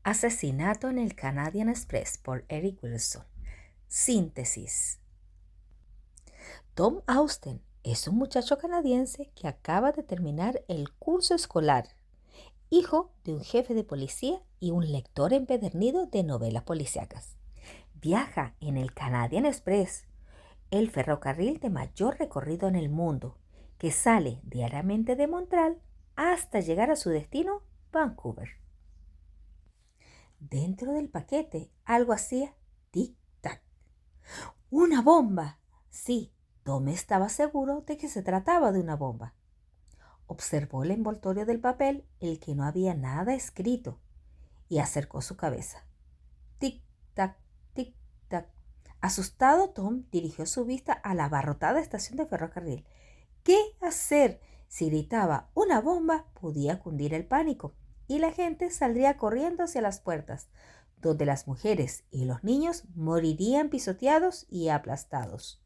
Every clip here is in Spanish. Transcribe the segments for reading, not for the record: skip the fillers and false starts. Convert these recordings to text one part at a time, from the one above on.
Asesinato en el Canadian Express por Eric Wilson. Síntesis. Tom Austen es un muchacho canadiense que acaba de terminar el curso escolar, hijo de un jefe de policía y un lector empedernido de novelas policíacas. Viaja en el Canadian Express, el ferrocarril de mayor recorrido en el mundo, que sale diariamente de Montreal hasta llegar a su destino, Vancouver. Dentro del paquete algo hacía tic-tac. ¡Una bomba! Sí, Tom estaba seguro de que se trataba de una bomba. Observó el envoltorio del papel, el que no había nada escrito, y acercó su cabeza. Tic-tac, tic-tac. Asustado, Tom dirigió su vista a la abarrotada estación de ferrocarril. ¿Qué hacer? Si gritaba una bomba, podía cundir el pánico y la gente saldría corriendo hacia las puertas, donde las mujeres y los niños morirían pisoteados y aplastados.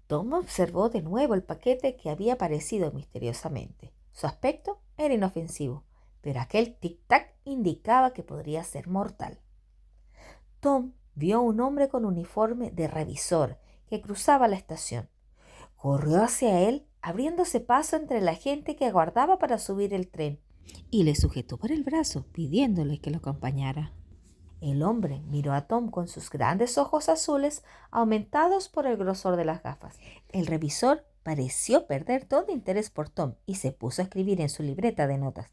Tom observó de nuevo el paquete que había aparecido misteriosamente. Su aspecto era inofensivo, pero aquel tic-tac indicaba que podría ser mortal. Tom vio a un hombre con uniforme de revisor que cruzaba la estación. Corrió hacia él, abriéndose paso entre la gente que aguardaba para subir el tren, y le sujetó por el brazo, pidiéndole que lo acompañara. El hombre miró a Tom con sus grandes ojos azules, aumentados por el grosor de las gafas. El revisor pareció perder todo interés por Tom y se puso a escribir en su libreta de notas.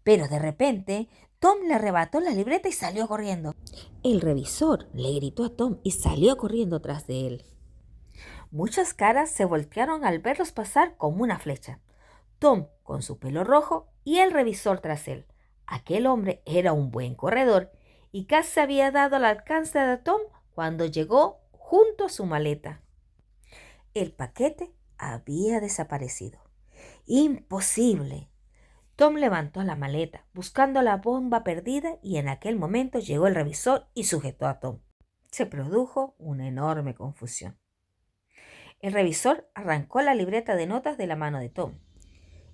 Pero de repente, Tom le arrebató la libreta y salió corriendo. El revisor le gritó a Tom y salió corriendo tras de él. Muchas caras se voltearon al verlos pasar como una flecha. Tom con su pelo rojo y el revisor tras él. Aquel hombre era un buen corredor y casi había dado al alcance de Tom cuando llegó junto a su maleta. El paquete había desaparecido. ¡Imposible! Tom levantó la maleta, buscando la bomba perdida, y en aquel momento llegó el revisor y sujetó a Tom. Se produjo una enorme confusión. El revisor arrancó la libreta de notas de la mano de Tom,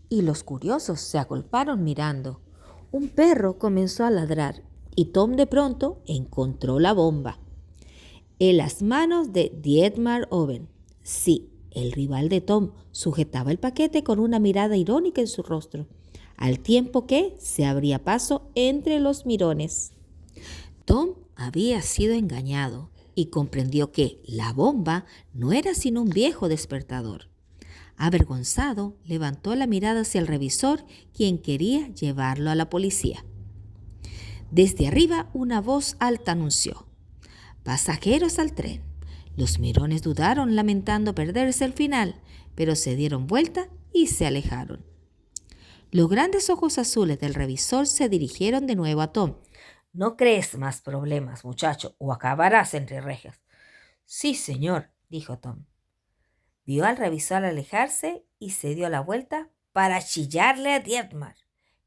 y los curiosos se agolparon mirando. Un perro comenzó a ladrar, y Tom de pronto encontró la bomba en las manos de Dietmar Owen. Sí, el rival de Tom sujetaba el paquete con una mirada irónica en su rostro, al tiempo que se abría paso entre los mirones. Tom había sido engañado y comprendió que la bomba no era sino un viejo despertador. Avergonzado, levantó la mirada hacia el revisor, quien quería llevarlo a la policía. Desde arriba, una voz alta anunció: «Pasajeros al tren». Los mirones dudaron, lamentando perderse el final, pero se dieron vuelta y se alejaron. Los grandes ojos azules del revisor se dirigieron de nuevo a Tom. «No crees más problemas, muchacho, o acabarás entre rejas». «Sí, señor», dijo Tom. Vio al revisor alejarse y se dio la vuelta para chillarle a Dietmar,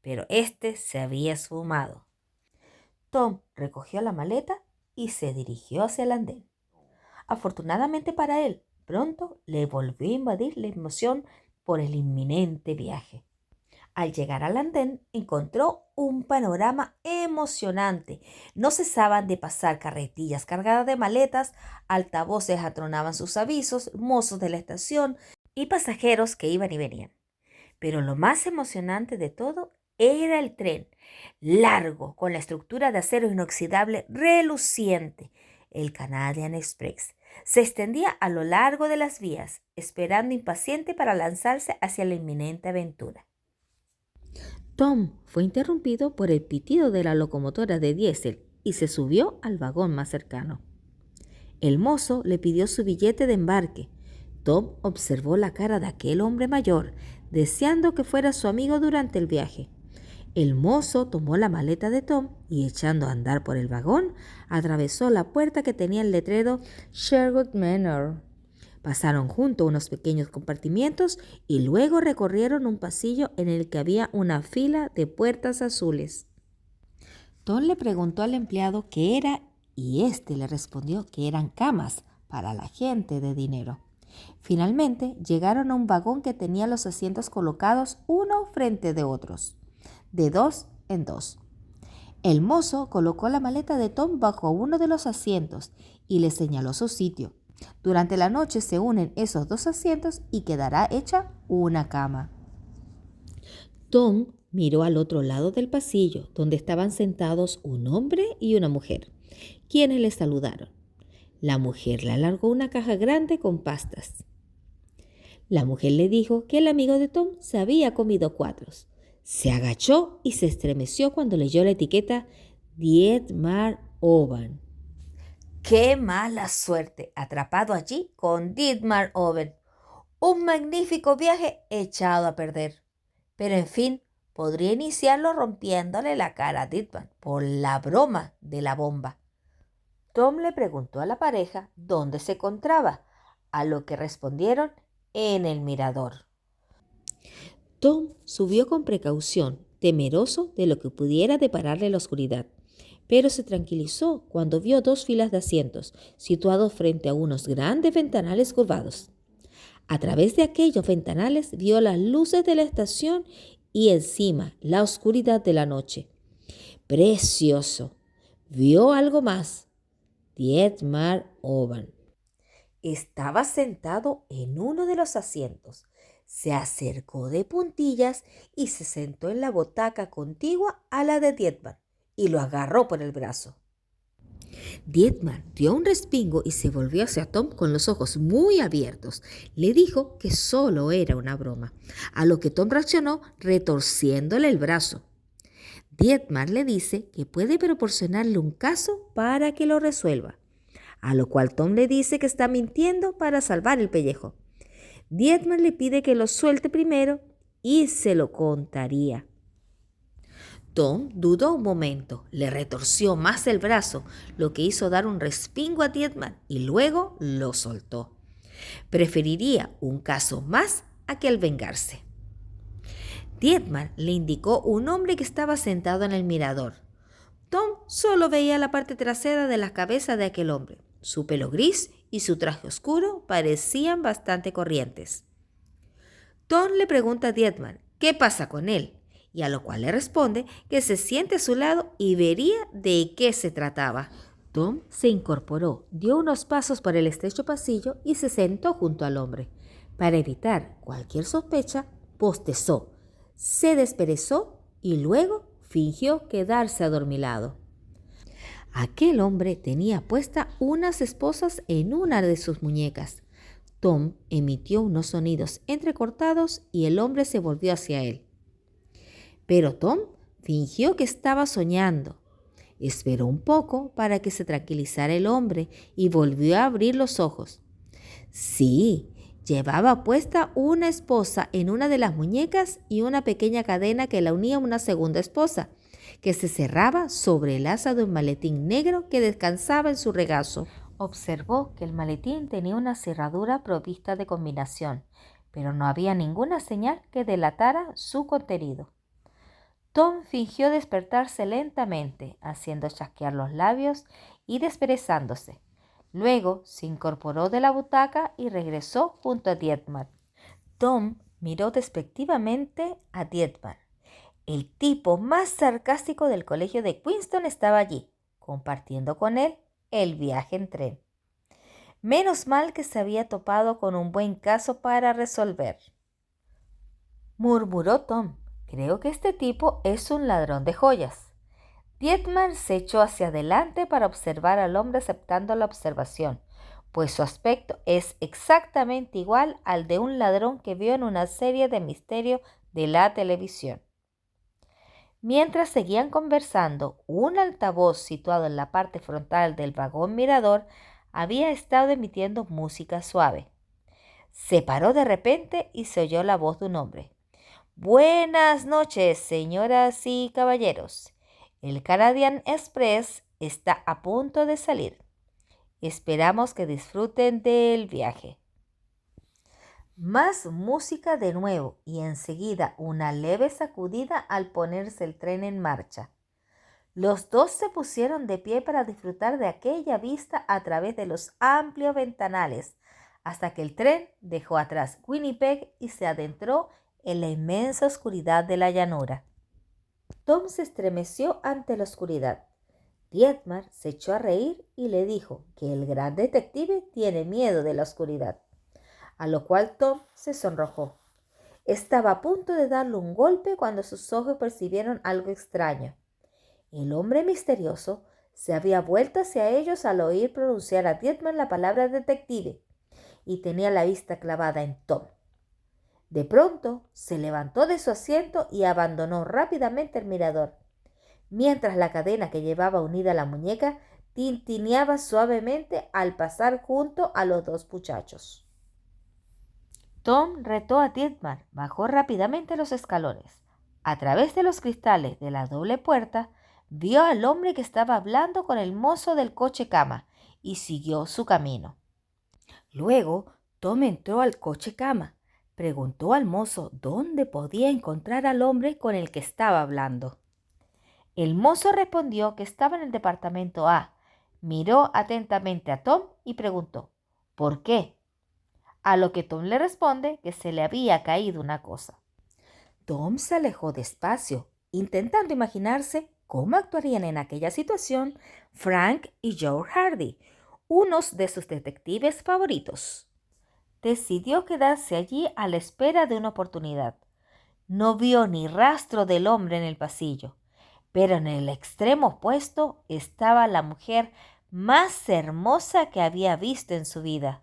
pero éste se había esfumado. Tom recogió la maleta y se dirigió hacia el andén. Afortunadamente para él, pronto le volvió a invadir la emoción por el inminente viaje. Al llegar al andén, encontró un panorama emocionante. No cesaban de pasar carretillas cargadas de maletas, altavoces atronaban sus avisos, mozos de la estación y pasajeros que iban y venían. Pero lo más emocionante de todo era el tren, largo, con la estructura de acero inoxidable reluciente. El Canadian Express se extendía a lo largo de las vías, esperando impaciente para lanzarse hacia la inminente aventura. Tom fue interrumpido por el pitido de la locomotora de diésel y se subió al vagón más cercano. El mozo le pidió su billete de embarque. Tom observó la cara de aquel hombre mayor, deseando que fuera su amigo durante el viaje. El mozo tomó la maleta de Tom y, echando a andar por el vagón, atravesó la puerta que tenía el letrero Sherwood Manor. Pasaron junto a unos pequeños compartimientos y luego recorrieron un pasillo en el que había una fila de puertas azules. Tom le preguntó al empleado qué era y éste le respondió que eran camas para la gente de dinero. Finalmente llegaron a un vagón que tenía los asientos colocados uno frente de otros, de dos en dos. El mozo colocó la maleta de Tom bajo uno de los asientos y le señaló su sitio. Durante la noche se unen esos dos asientos y quedará hecha una cama. Tom miró al otro lado del pasillo, donde estaban sentados un hombre y una mujer, quienes le saludaron. La mujer le alargó una caja grande con pastas. La mujer le dijo que el amigo de Tom se había comido 4. Se agachó y se estremeció cuando leyó la etiqueta Dietmar Oven. ¡Qué mala suerte! Atrapado allí con Dietmar Oven. Un magnífico viaje echado a perder. Pero en fin, podría iniciarlo rompiéndole la cara a Dietmar por la broma de la bomba. Tom le preguntó a la pareja dónde se encontraba, a lo que respondieron en el mirador. Tom subió con precaución, temeroso de lo que pudiera depararle la oscuridad, pero se tranquilizó cuando vio 2 filas de asientos situados frente a unos grandes ventanales curvados. A través de aquellos ventanales vio las luces de la estación y encima la oscuridad de la noche. ¡Precioso! Vio algo más. Dietmar Oven estaba sentado en uno de los asientos. Se acercó de puntillas y se sentó en la butaca contigua a la de Dietmar y lo agarró por el brazo. Dietmar dio un respingo y se volvió hacia Tom con los ojos muy abiertos. Le dijo que solo era una broma, a lo que Tom reaccionó retorciéndole el brazo. Dietmar le dice que puede proporcionarle un caso para que lo resuelva, a lo cual Tom le dice que está mintiendo para salvar el pellejo. Dietmar le pide que lo suelte primero y se lo contaría. Tom dudó un momento, le retorció más el brazo, lo que hizo dar un respingo a Dietmar y luego lo soltó. Preferiría un caso más a que el vengarse. Dietmar le indicó un hombre que estaba sentado en el mirador. Tom solo veía la parte trasera de la cabeza de aquel hombre. Su pelo gris y su traje oscuro parecían bastante corrientes. Tom le pregunta a Dietmar qué pasa con él, y a lo cual le responde que se siente a su lado y vería de qué se trataba. Tom se incorporó, dio unos pasos por el estrecho pasillo y se sentó junto al hombre. Para evitar cualquier sospecha, bostezó, se desperezó y luego fingió quedarse adormilado. Aquel hombre tenía puesta unas esposas en una de sus muñecas. Tom emitió unos sonidos entrecortados y el hombre se volvió hacia él. Pero Tom fingió que estaba soñando. Esperó un poco para que se tranquilizara el hombre y volvió a abrir los ojos. Sí, llevaba puesta una esposa en una de las muñecas y una pequeña cadena que la unía a una segunda esposa, que se cerraba sobre el asa de un maletín negro que descansaba en su regazo. Observó que el maletín tenía una cerradura provista de combinación, pero no había ninguna señal que delatara su contenido. Tom fingió despertarse lentamente, haciendo chasquear los labios y desperezándose. Luego se incorporó de la butaca y regresó junto a Dietmar. Tom miró despectivamente a Dietmar. El tipo más sarcástico del colegio de Queenston estaba allí, compartiendo con él el viaje en tren. Menos mal que se había topado con un buen caso para resolver, murmuró Tom. Creo que este tipo es un ladrón de joyas. Dietmar se echó hacia adelante para observar al hombre aceptando la observación, pues su aspecto es exactamente igual al de un ladrón que vio en una serie de misterio de la televisión. Mientras seguían conversando, un altavoz situado en la parte frontal del vagón mirador había estado emitiendo música suave. Se paró de repente y se oyó la voz de un hombre. Buenas noches, señoras y caballeros. El Canadian Express está a punto de salir. Esperamos que disfruten del viaje. Más música de nuevo y enseguida una leve sacudida al ponerse el tren en marcha. Los dos se pusieron de pie para disfrutar de aquella vista a través de los amplios ventanales, hasta que el tren dejó atrás Winnipeg y se adentró en la inmensa oscuridad de la llanura. Tom se estremeció ante la oscuridad. Dietmar se echó a reír y le dijo que el gran detective tiene miedo de la oscuridad, a lo cual Tom se sonrojó. Estaba a punto de darle un golpe cuando sus ojos percibieron algo extraño. El hombre misterioso se había vuelto hacia ellos al oír pronunciar a Dietmar la palabra detective y tenía la vista clavada en Tom. De pronto se levantó de su asiento y abandonó rápidamente el mirador, mientras la cadena que llevaba unida a la muñeca tintineaba suavemente al pasar junto a los dos muchachos. Tom retó a Dietmar, bajó rápidamente los escalones. A través de los cristales de la doble puerta, vio al hombre que estaba hablando con el mozo del coche cama y siguió su camino. Luego, Tom entró al coche cama, preguntó al mozo dónde podía encontrar al hombre con el que estaba hablando. El mozo respondió que estaba en el departamento A, miró atentamente a Tom y preguntó, ¿por qué? A lo que Tom le responde que se le había caído una cosa. Tom se alejó despacio, intentando imaginarse cómo actuarían en aquella situación Frank y Joe Hardy, unos de sus detectives favoritos. Decidió quedarse allí a la espera de una oportunidad. No vio ni rastro del hombre en el pasillo, pero en el extremo opuesto estaba la mujer más hermosa que había visto en su vida.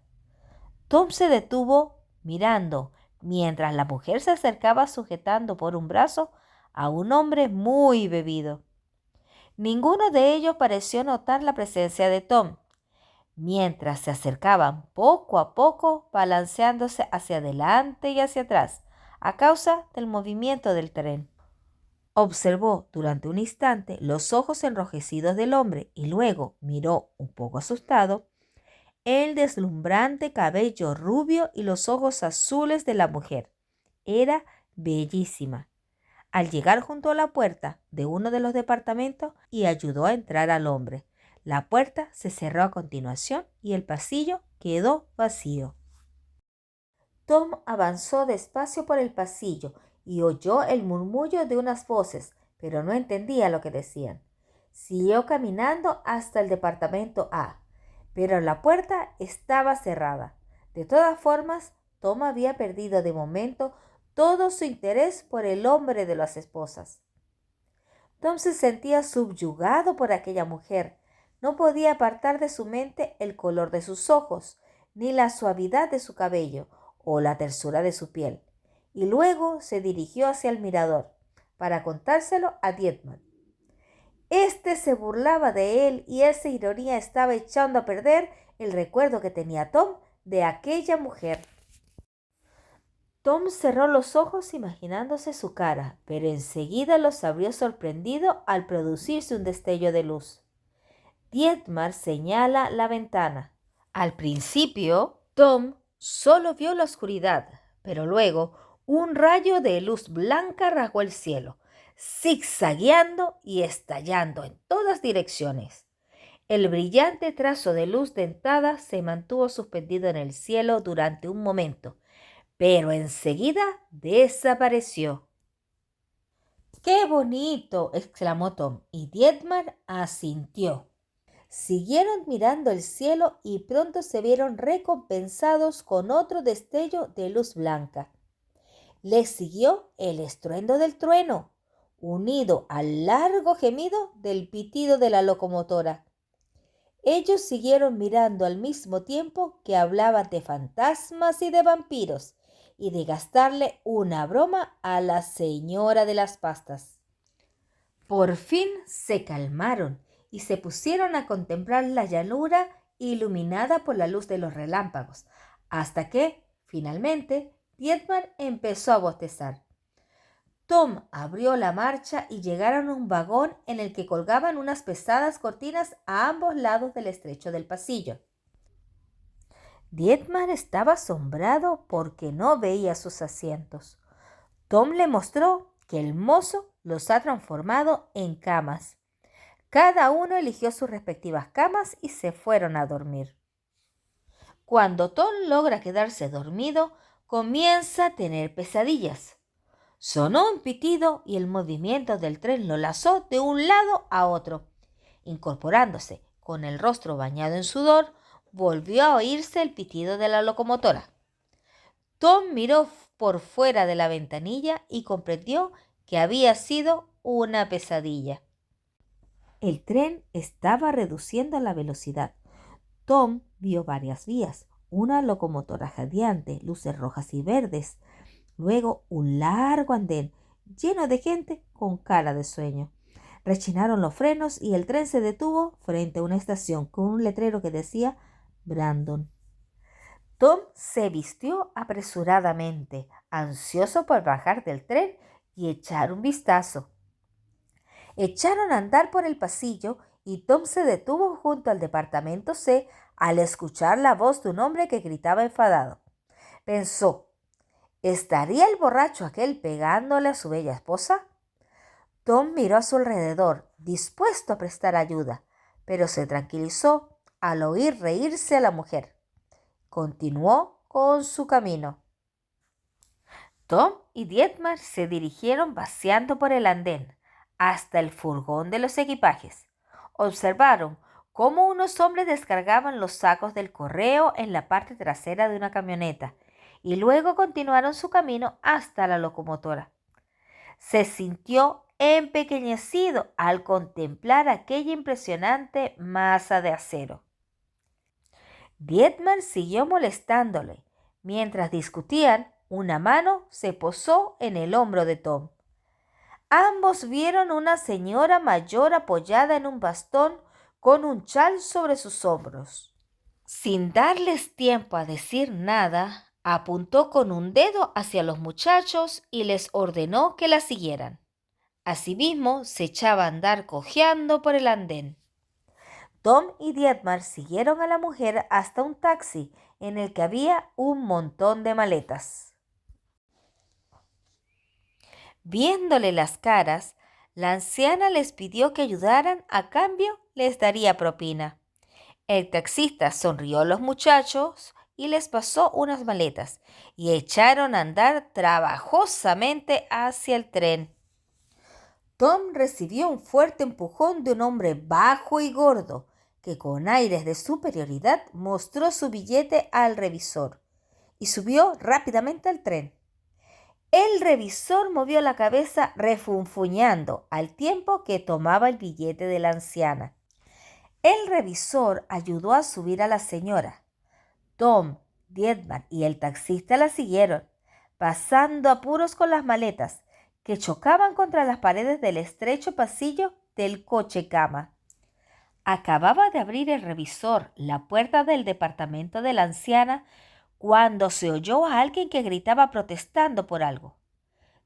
Tom se detuvo mirando mientras la mujer se acercaba sujetando por un brazo a un hombre muy bebido. Ninguno de ellos pareció notar la presencia de Tom, mientras se acercaban poco a poco balanceándose hacia adelante y hacia atrás a causa del movimiento del tren. Observó durante un instante los ojos enrojecidos del hombre y luego miró un poco asustado el deslumbrante cabello rubio y los ojos azules de la mujer. Era bellísima. Al llegar junto a la puerta de uno de los departamentos y ayudó a entrar al hombre. La puerta se cerró a continuación y el pasillo quedó vacío. Tom avanzó despacio por el pasillo y oyó el murmullo de unas voces, pero no entendía lo que decían. Siguió caminando hasta el departamento A, pero la puerta estaba cerrada. De todas formas, Tom había perdido de momento todo su interés por el hombre de las esposas. Tom se sentía subyugado por aquella mujer. No podía apartar de su mente el color de sus ojos, ni la suavidad de su cabello, o la tersura de su piel. Y luego se dirigió hacia el mirador, para contárselo a Dietmar. Este se burlaba de él y esa ironía estaba echando a perder el recuerdo que tenía Tom de aquella mujer. Tom cerró los ojos imaginándose su cara, pero enseguida los abrió sorprendido al producirse un destello de luz. Dietmar señala la ventana. Al principio, Tom solo vio la oscuridad, pero luego un rayo de luz blanca rasgó el cielo, zigzagueando y estallando en todas direcciones. El brillante trazo de luz dentada se mantuvo suspendido en el cielo durante un momento, pero enseguida desapareció. ¡Qué bonito!, exclamó Tom, y Dietmar asintió. Siguieron mirando el cielo y pronto se vieron recompensados con otro destello de luz blanca. Les siguió el estruendo del trueno, unido al largo gemido del pitido de la locomotora. Ellos siguieron mirando al mismo tiempo que hablaban de fantasmas y de vampiros y de gastarle una broma a la señora de las pastas. Por fin se calmaron y se pusieron a contemplar la llanura iluminada por la luz de los relámpagos, hasta que, finalmente, Dietmar empezó a bostezar. Tom abrió la marcha y llegaron a un vagón en el que colgaban unas pesadas cortinas a ambos lados del estrecho del pasillo. Dietmar estaba asombrado porque no veía sus asientos. Tom le mostró que el mozo los ha transformado en camas. Cada uno eligió sus respectivas camas y se fueron a dormir. Cuando Tom logra quedarse dormido, comienza a tener pesadillas. Sonó un pitido y el movimiento del tren lo lanzó de un lado a otro. Incorporándose, con el rostro bañado en sudor, volvió a oírse el pitido de la locomotora. Tom miró por fuera de la ventanilla y comprendió que había sido una pesadilla. El tren estaba reduciendo la velocidad. Tom vio varias vías, una locomotora jadeante, luces rojas y verdes, luego un largo andén lleno de gente con cara de sueño. Rechinaron los frenos y el tren se detuvo frente a una estación con un letrero que decía Brandon. Tom se vistió apresuradamente, ansioso por bajar del tren y echar un vistazo. Echaron a andar por el pasillo y Tom se detuvo junto al departamento C al escuchar la voz de un hombre que gritaba enfadado. Pensó, ¿estaría el borracho aquel pegándole a su bella esposa? Tom miró a su alrededor, dispuesto a prestar ayuda, pero se tranquilizó al oír reírse a la mujer. Continuó con su camino. Tom y Dietmar se dirigieron paseando por el andén hasta el furgón de los equipajes. Observaron cómo unos hombres descargaban los sacos del correo en la parte trasera de una camioneta y luego continuaron su camino hasta la locomotora. Se sintió empequeñecido al contemplar aquella impresionante masa de acero. Dietmar siguió molestándole. Mientras discutían, una mano se posó en el hombro de Tom. Ambos vieron una señora mayor apoyada en un bastón con un chal sobre sus hombros. Sin darles tiempo a decir nada, apuntó con un dedo hacia los muchachos y les ordenó que la siguieran. Asimismo, se echaba a andar cojeando por el andén. Tom y Dietmar siguieron a la mujer hasta un taxi en el que había un montón de maletas. Viéndole las caras, la anciana les pidió que ayudaran, a cambio les daría propina. El taxista sonrió a los muchachos y les pasó unas maletas y echaron a andar trabajosamente hacia el tren. Tom recibió un fuerte empujón de un hombre bajo y gordo, que con aires de superioridad mostró su billete al revisor y subió rápidamente al tren. El revisor movió la cabeza refunfuñando al tiempo que tomaba el billete de la anciana. El revisor ayudó a subir a la señora. Tom, Dietmar y el taxista la siguieron, pasando apuros con las maletas, que chocaban contra las paredes del estrecho pasillo del coche cama. Acababa de abrir el revisor la puerta del departamento de la anciana cuando se oyó a alguien que gritaba protestando por algo.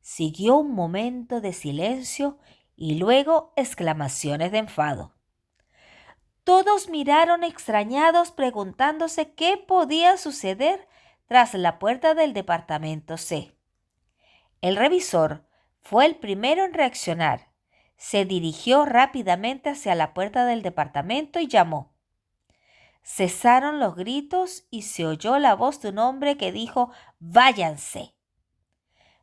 Siguió un momento de silencio y luego exclamaciones de enfado. Todos miraron extrañados preguntándose qué podía suceder tras la puerta del departamento C. El revisor fue el primero en reaccionar. Se dirigió rápidamente hacia la puerta del departamento y llamó. Cesaron los gritos y se oyó la voz de un hombre que dijo «¡Váyanse!».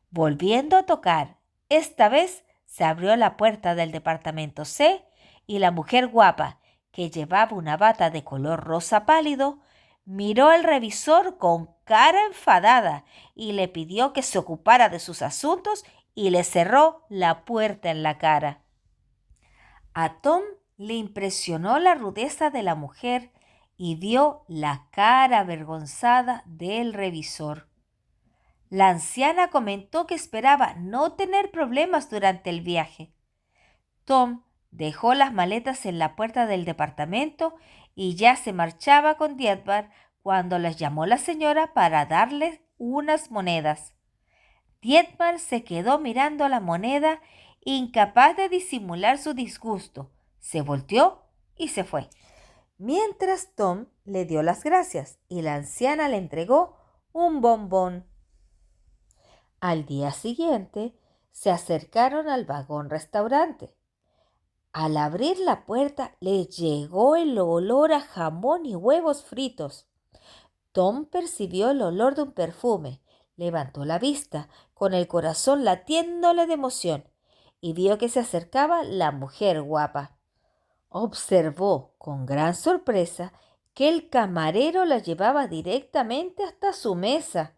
Volviendo a tocar, esta vez se abrió la puerta del departamento C y la mujer guapa, que llevaba una bata de color rosa pálido, miró al revisor con cara enfadada y le pidió que se ocupara de sus asuntos y le cerró la puerta en la cara. A Tom le impresionó la rudeza de la mujer y vio la cara avergonzada del revisor. La anciana comentó que esperaba no tener problemas durante el viaje. Tom dejó las maletas en la puerta del departamento y ya se marchaba con Dietmar cuando les llamó la señora para darles unas monedas. Dietmar se quedó mirando la moneda, incapaz de disimular su disgusto. Se volteó y se fue. Mientras Tom le dio las gracias y la anciana le entregó un bombón. Al día siguiente se acercaron al vagón restaurante. Al abrir la puerta le llegó el olor a jamón y huevos fritos. Tom percibió el olor de un perfume, Levantó la vista, con el corazón latiéndole de emoción, y vio que se acercaba la mujer guapa. Observó con gran sorpresa que el camarero la llevaba directamente hasta su mesa,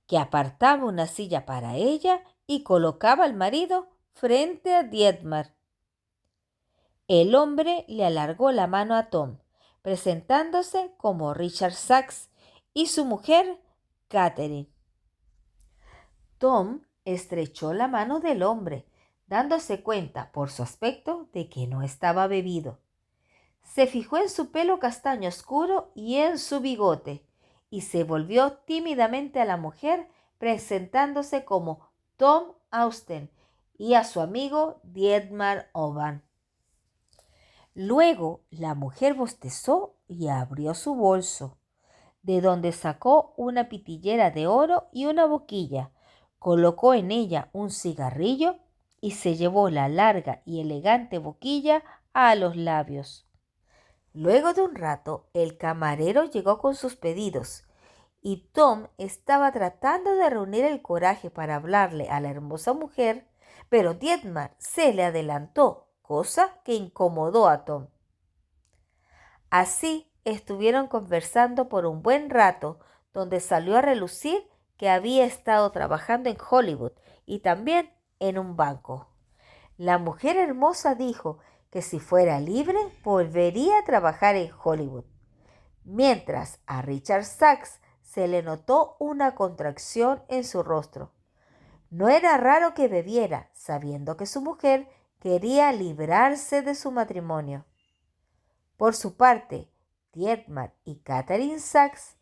que apartaba una silla para ella y colocaba al marido frente a Dietmar. El hombre le alargó la mano a Tom, presentándose como Richard Sachs y su mujer, Catherine. Tom estrechó la mano del hombre, dándose cuenta por su aspecto de que no estaba bebido. Se fijó en su pelo castaño oscuro y en su bigote, y se volvió tímidamente a la mujer, presentándose como Tom Austen y a su amigo Dietmar Oban. Luego la mujer bostezó y abrió su bolso, de donde sacó una pitillera de oro y una boquilla, colocó en ella un cigarrillo y se llevó la larga y elegante boquilla a los labios. Luego de un rato, el camarero llegó con sus pedidos y Tom estaba tratando de reunir el coraje para hablarle a la hermosa mujer, pero Dietmar se le adelantó, cosa que incomodó a Tom. Así estuvieron conversando por un buen rato, donde salió a relucir que había estado trabajando en Hollywood y también en un banco. La mujer hermosa dijo que si fuera libre volvería a trabajar en Hollywood, mientras a Richard Sachs se le notó una contracción en su rostro. No era raro que bebiera, sabiendo que su mujer quería librarse de su matrimonio. Por su parte, Dietmar y Catherine Sachs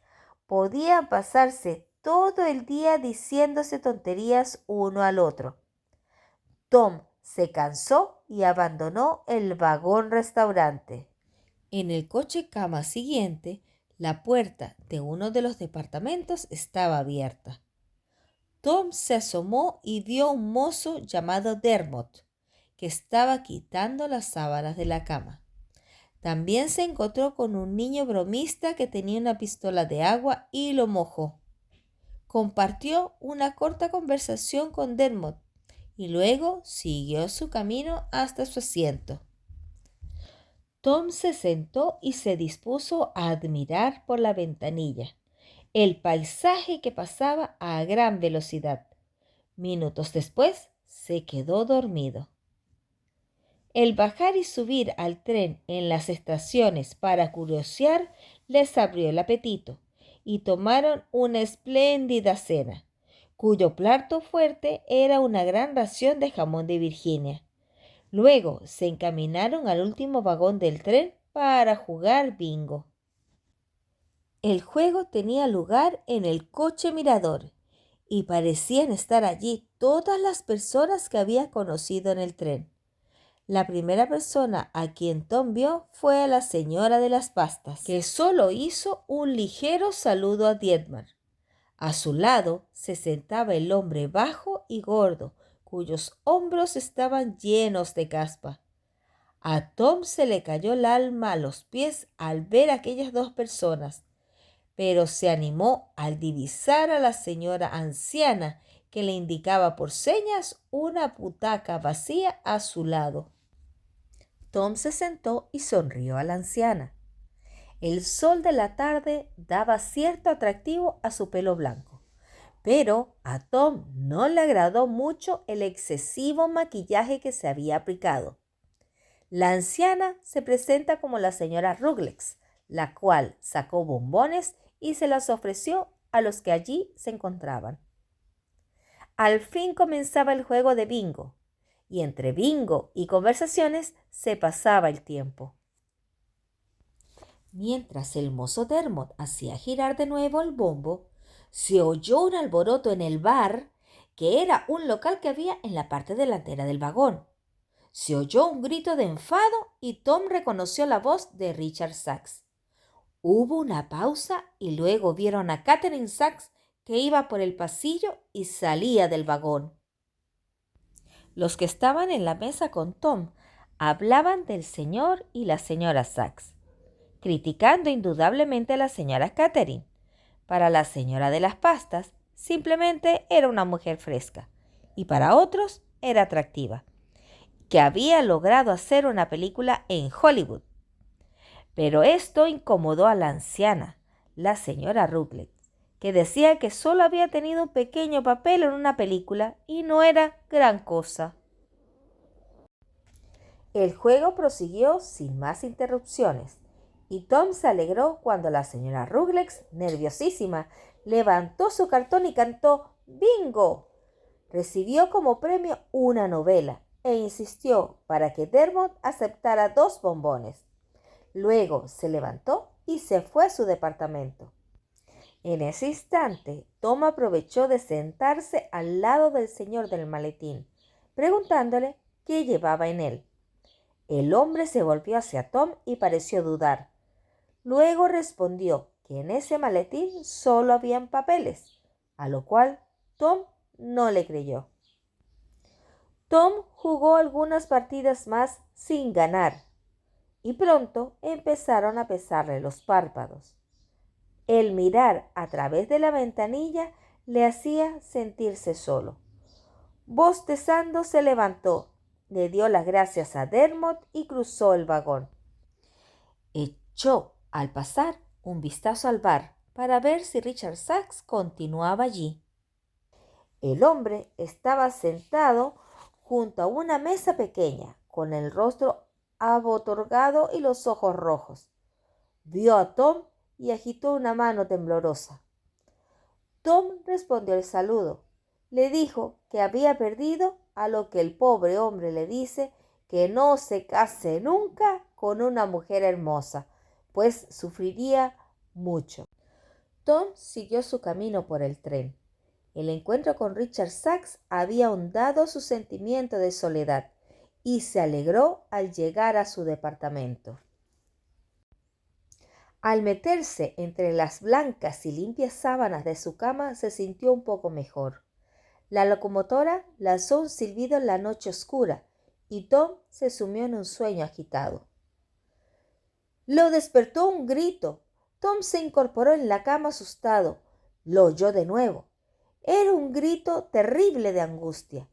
podían pasarse todo el día diciéndose tonterías uno al otro. Tom se cansó y abandonó el vagón restaurante. En el coche cama siguiente, la puerta de uno de los departamentos estaba abierta. Tom se asomó y vio a un mozo llamado Dermot, que estaba quitando las sábanas de la cama. También se encontró con un niño bromista que tenía una pistola de agua y lo mojó. Compartió una corta conversación con Dermot y luego siguió su camino hasta su asiento. Tom se sentó y se dispuso a admirar por la ventanilla el paisaje que pasaba a gran velocidad. Minutos después se quedó dormido. El bajar y subir al tren en las estaciones para curiosear les abrió el apetito y tomaron una espléndida cena, cuyo plato fuerte era una gran ración de jamón de Virginia. Luego se encaminaron al último vagón del tren para jugar bingo. El juego tenía lugar en el coche mirador y parecían estar allí todas las personas que había conocido en el tren. La primera persona a quien Tom vio fue a la señora de las pastas, que solo hizo un ligero saludo a Dietmar. A su lado se sentaba el hombre bajo y gordo, cuyos hombros estaban llenos de caspa. A Tom se le cayó el alma a los pies al ver a aquellas dos personas, pero se animó al divisar a la señora anciana que le indicaba por señas una butaca vacía a su lado. Tom se sentó y sonrió a la anciana. El sol de la tarde daba cierto atractivo a su pelo blanco, pero a Tom no le agradó mucho el excesivo maquillaje que se había aplicado. La anciana se presenta como la señora Ruggles, la cual sacó bombones y se los ofreció a los que allí se encontraban. Al fin comenzaba el juego de bingo, y entre bingo y conversaciones se pasaba el tiempo. Mientras el mozo Dermot hacía girar de nuevo el bombo, se oyó un alboroto en el bar, que era un local que había en la parte delantera del vagón. Se oyó un grito de enfado y Tom reconoció la voz de Richard Sachs. Hubo una pausa y luego vieron a Catherine Sachs, que iba por el pasillo y salía del vagón. Los que estaban en la mesa con Tom hablaban del señor y la señora Sachs, criticando indudablemente a la señora Catherine. Para la señora de las pastas, simplemente era una mujer fresca y para otros era atractiva, que había logrado hacer una película en Hollywood. Pero esto incomodó a la anciana, la señora Ruggles, que decía que solo había tenido un pequeño papel en una película y no era gran cosa. El juego prosiguió sin más interrupciones, y Tom se alegró cuando la señora Ruggles, nerviosísima, levantó su cartón y cantó ¡Bingo! Recibió como premio una novela e insistió para que Dermot aceptara 2 bombones. Luego se levantó y se fue a su departamento. En ese instante, Tom aprovechó de sentarse al lado del señor del maletín, preguntándole qué llevaba en él. El hombre se volvió hacia Tom y pareció dudar. Luego respondió que en ese maletín solo habían papeles, a lo cual Tom no le creyó. Tom jugó algunas partidas más sin ganar y pronto empezaron a pesarle los párpados. El mirar a través de la ventanilla le hacía sentirse solo. Bostezando se levantó, le dio las gracias a Dermot y cruzó el vagón. Echó al pasar un vistazo al bar para ver si Richard Sachs continuaba allí. El hombre estaba sentado junto a una mesa pequeña, con el rostro abotorgado y los ojos rojos. Vio a Tom y agitó una mano temblorosa. Tom respondió el saludo. Le dijo que había perdido, a lo que el pobre hombre le dice que no se case nunca con una mujer hermosa, pues sufriría mucho. Tom siguió su camino por el tren. El encuentro con Richard Sachs había ahondado su sentimiento de soledad y se alegró al llegar a su departamento. Al meterse entre las blancas y limpias sábanas de su cama se sintió un poco mejor. La locomotora lanzó un silbido en la noche oscura y Tom se sumió en un sueño agitado. Lo despertó un grito. Tom se incorporó en la cama asustado. Lo oyó de nuevo. Era un grito terrible de angustia.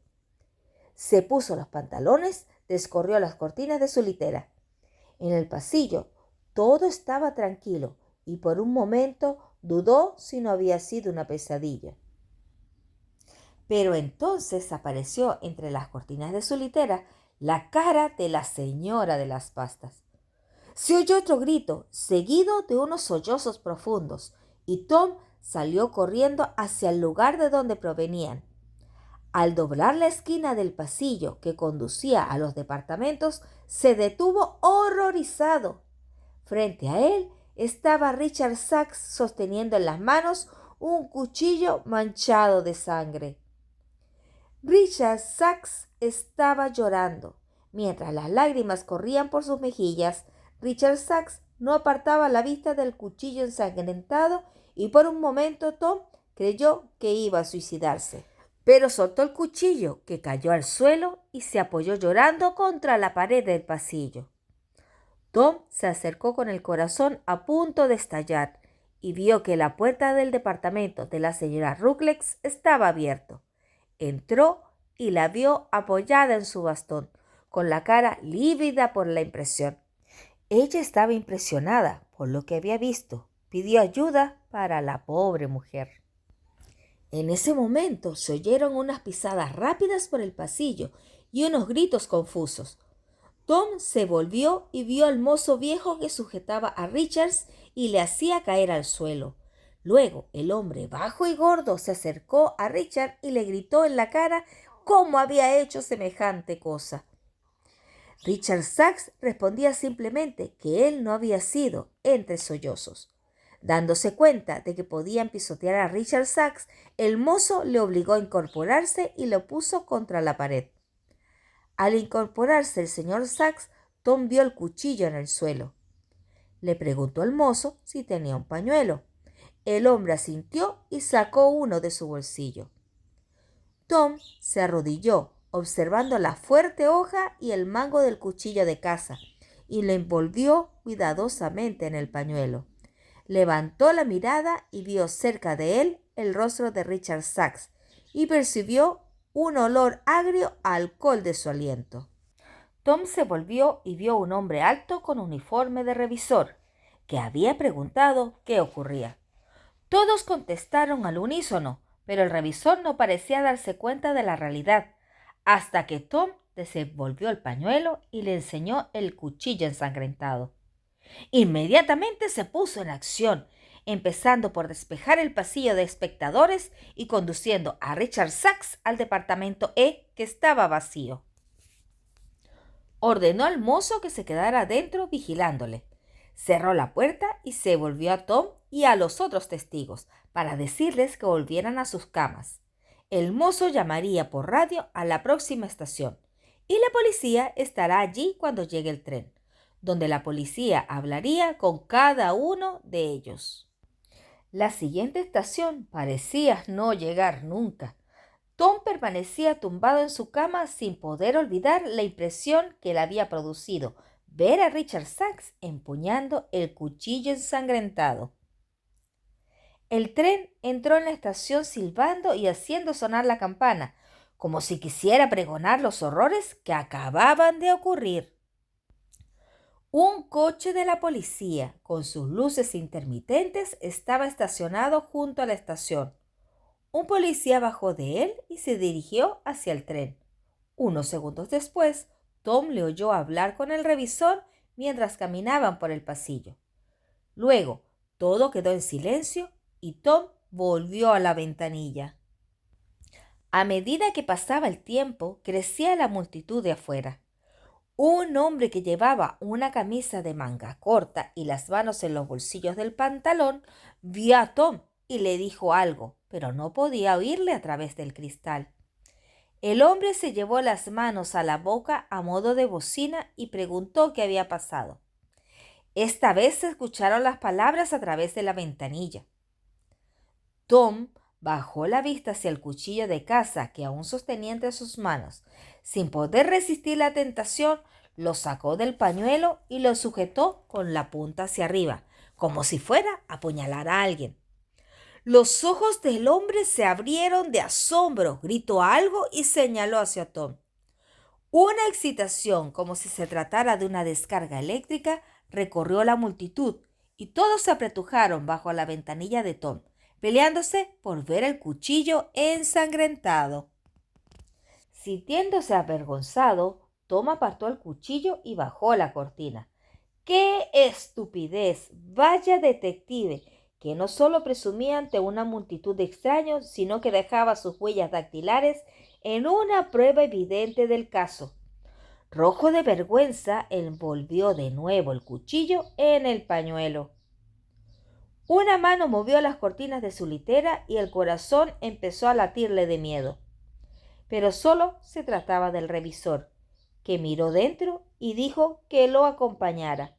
Se puso los pantalones, descorrió las cortinas de su litera. En el pasillo todo estaba tranquilo y por un momento dudó si no había sido una pesadilla. Pero entonces apareció entre las cortinas de su litera la cara de la señora de las pastas. Se oyó otro grito, seguido de unos sollozos profundos, y Tom salió corriendo hacia el lugar de donde provenían. Al doblar la esquina del pasillo que conducía a los departamentos, se detuvo horrorizado. Frente a él estaba Richard Sachs sosteniendo en las manos un cuchillo manchado de sangre. Richard Sachs estaba llorando. Mientras las lágrimas corrían por sus mejillas, Richard Sachs no apartaba la vista del cuchillo ensangrentado y por un momento Tom creyó que iba a suicidarse. Pero soltó el cuchillo, que cayó al suelo y se apoyó llorando contra la pared del pasillo. Tom se acercó con el corazón a punto de estallar y vio que la puerta del departamento de la señora Ruggles estaba abierta. Entró y la vio apoyada en su bastón, con la cara lívida por la impresión. Ella estaba impresionada por lo que había visto. Pidió ayuda para la pobre mujer. En ese momento se oyeron unas pisadas rápidas por el pasillo y unos gritos confusos. Tom se volvió y vio al mozo viejo que sujetaba a Richards y le hacía caer al suelo. Luego el hombre bajo y gordo se acercó a Richard y le gritó en la cara cómo había hecho semejante cosa. Richard Sachs respondía simplemente que él no había sido, entre sollozos. Dándose cuenta de que podían pisotear a Richard Sachs, el mozo le obligó a incorporarse y lo puso contra la pared. Al incorporarse el señor Sachs, Tom vio el cuchillo en el suelo. Le preguntó al mozo si tenía un pañuelo. El hombre asintió y sacó uno de su bolsillo. Tom se arrodilló, observando la fuerte hoja y el mango del cuchillo de caza, y lo envolvió cuidadosamente en el pañuelo. Levantó la mirada y vio cerca de él el rostro de Richard Sachs y percibió un olor agrio a alcohol de su aliento. Tom se volvió y vio un hombre alto con uniforme de revisor, que había preguntado qué ocurría. Todos contestaron al unísono, pero el revisor no parecía darse cuenta de la realidad, hasta que Tom desenvolvió el pañuelo y le enseñó el cuchillo ensangrentado. Inmediatamente se puso en acción, empezando por despejar el pasillo de espectadores y conduciendo a Richard Sachs al departamento E, que estaba vacío. Ordenó al mozo que se quedara dentro vigilándole. Cerró la puerta y se volvió a Tom y a los otros testigos para decirles que volvieran a sus camas. El mozo llamaría por radio a la próxima estación y la policía estará allí cuando llegue el tren, donde la policía hablaría con cada uno de ellos. La siguiente estación parecía no llegar nunca. Tom permanecía tumbado en su cama sin poder olvidar la impresión que le había producido ver a Richard Sachs empuñando el cuchillo ensangrentado. El tren entró en la estación silbando y haciendo sonar la campana, como si quisiera pregonar los horrores que acababan de ocurrir. Un coche de la policía, con sus luces intermitentes, estaba estacionado junto a la estación. Un policía bajó de él y se dirigió hacia el tren. Unos segundos después, Tom le oyó hablar con el revisor mientras caminaban por el pasillo. Luego, todo quedó en silencio y Tom volvió a la ventanilla. A medida que pasaba el tiempo, crecía la multitud de afuera. Un hombre que llevaba una camisa de manga corta y las manos en los bolsillos del pantalón vio a Tom y le dijo algo, pero no podía oírle a través del cristal. El hombre se llevó las manos a la boca a modo de bocina y preguntó qué había pasado. Esta vez se escucharon las palabras a través de la ventanilla. Tom bajó la vista hacia el cuchillo de caza que aún sostenía entre sus manos. Sin poder resistir la tentación, lo sacó del pañuelo y lo sujetó con la punta hacia arriba, como si fuera a apuñalar a alguien. Los ojos del hombre se abrieron de asombro, gritó algo y señaló hacia Tom. Una excitación, como si se tratara de una descarga eléctrica, recorrió la multitud y todos se apretujaron bajo la ventanilla de Tom, peleándose por ver el cuchillo ensangrentado. Sintiéndose avergonzado, Tom apartó el cuchillo y bajó la cortina. ¡Qué estupidez! ¡Vaya detective! Que no solo presumía ante una multitud de extraños, sino que dejaba sus huellas dactilares en una prueba evidente del caso. Rojo de vergüenza, envolvió de nuevo el cuchillo en el pañuelo. Una mano movió las cortinas de su litera y el corazón empezó a latirle de miedo. Pero solo se trataba del revisor, que miró dentro y dijo que lo acompañara.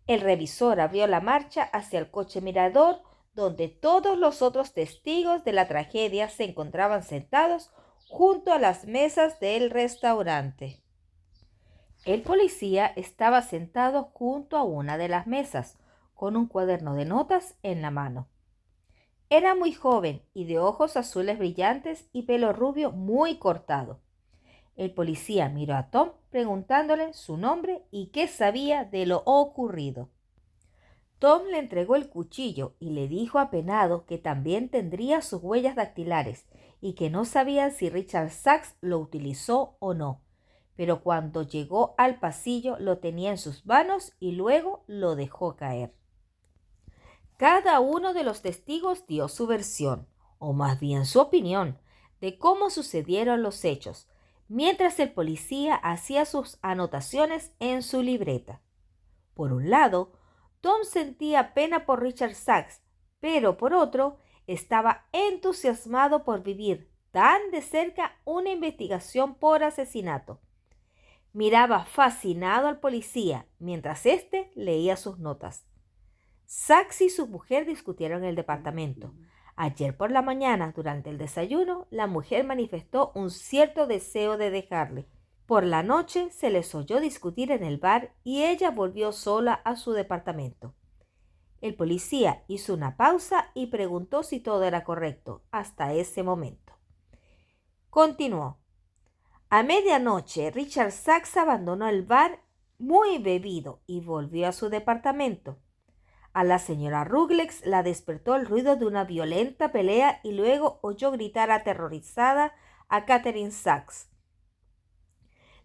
El revisor abrió la marcha hacia el coche mirador, donde todos los otros testigos de la tragedia se encontraban sentados junto a las mesas del restaurante. El policía estaba sentado junto a una de las mesas, con un cuaderno de notas en la mano. Era muy joven y de ojos azules brillantes y pelo rubio muy cortado. El policía miró a Tom preguntándole su nombre y qué sabía de lo ocurrido. Tom le entregó el cuchillo y le dijo apenado que también tendría sus huellas dactilares y que no sabía si Richard Sachs lo utilizó o no, pero cuando llegó al pasillo lo tenía en sus manos y luego lo dejó caer. Cada uno de los testigos dio su versión, o más bien su opinión, de cómo sucedieron los hechos, mientras el policía hacía sus anotaciones en su libreta. Por un lado, Tom sentía pena por Richard Sachs, pero por otro, estaba entusiasmado por vivir tan de cerca una investigación por asesinato. Miraba fascinado al policía mientras éste leía sus notas. Sachs y su mujer discutieron en el departamento. Ayer por la mañana, durante el desayuno, la mujer manifestó un cierto deseo de dejarle. Por la noche se les oyó discutir en el bar y ella volvió sola a su departamento. El policía hizo una pausa y preguntó si todo era correcto hasta ese momento. Continuó. A medianoche, Richard Sachs abandonó el bar muy bebido y volvió a su departamento. A la señora Ruggles la despertó el ruido de una violenta pelea y luego oyó gritar aterrorizada a Catherine Sachs.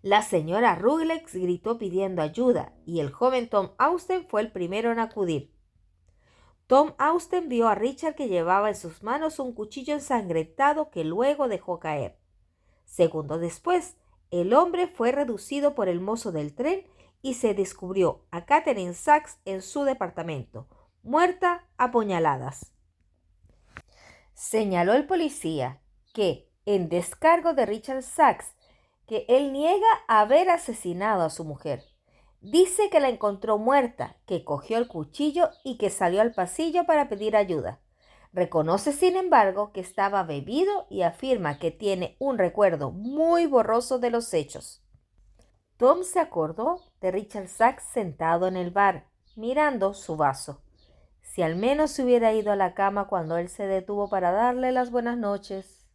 La señora Ruggles gritó pidiendo ayuda y el joven Tom Austen fue el primero en acudir. Tom Austen vio a Richard que llevaba en sus manos un cuchillo ensangrentado que luego dejó caer. Segundos después, el hombre fue reducido por el mozo del tren y se descubrió a Catherine Sachs en su departamento, muerta a puñaladas. Señaló el policía que, en descargo de Richard Sachs, que él niega haber asesinado a su mujer. Dice que la encontró muerta, que cogió el cuchillo y que salió al pasillo para pedir ayuda. Reconoce, sin embargo, que estaba bebido y afirma que tiene un recuerdo muy borroso de los hechos. Tom se acordó de Richard Sachs sentado en el bar, mirando su vaso. Si al menos se hubiera ido a la cama cuando él se detuvo para darle las buenas noches.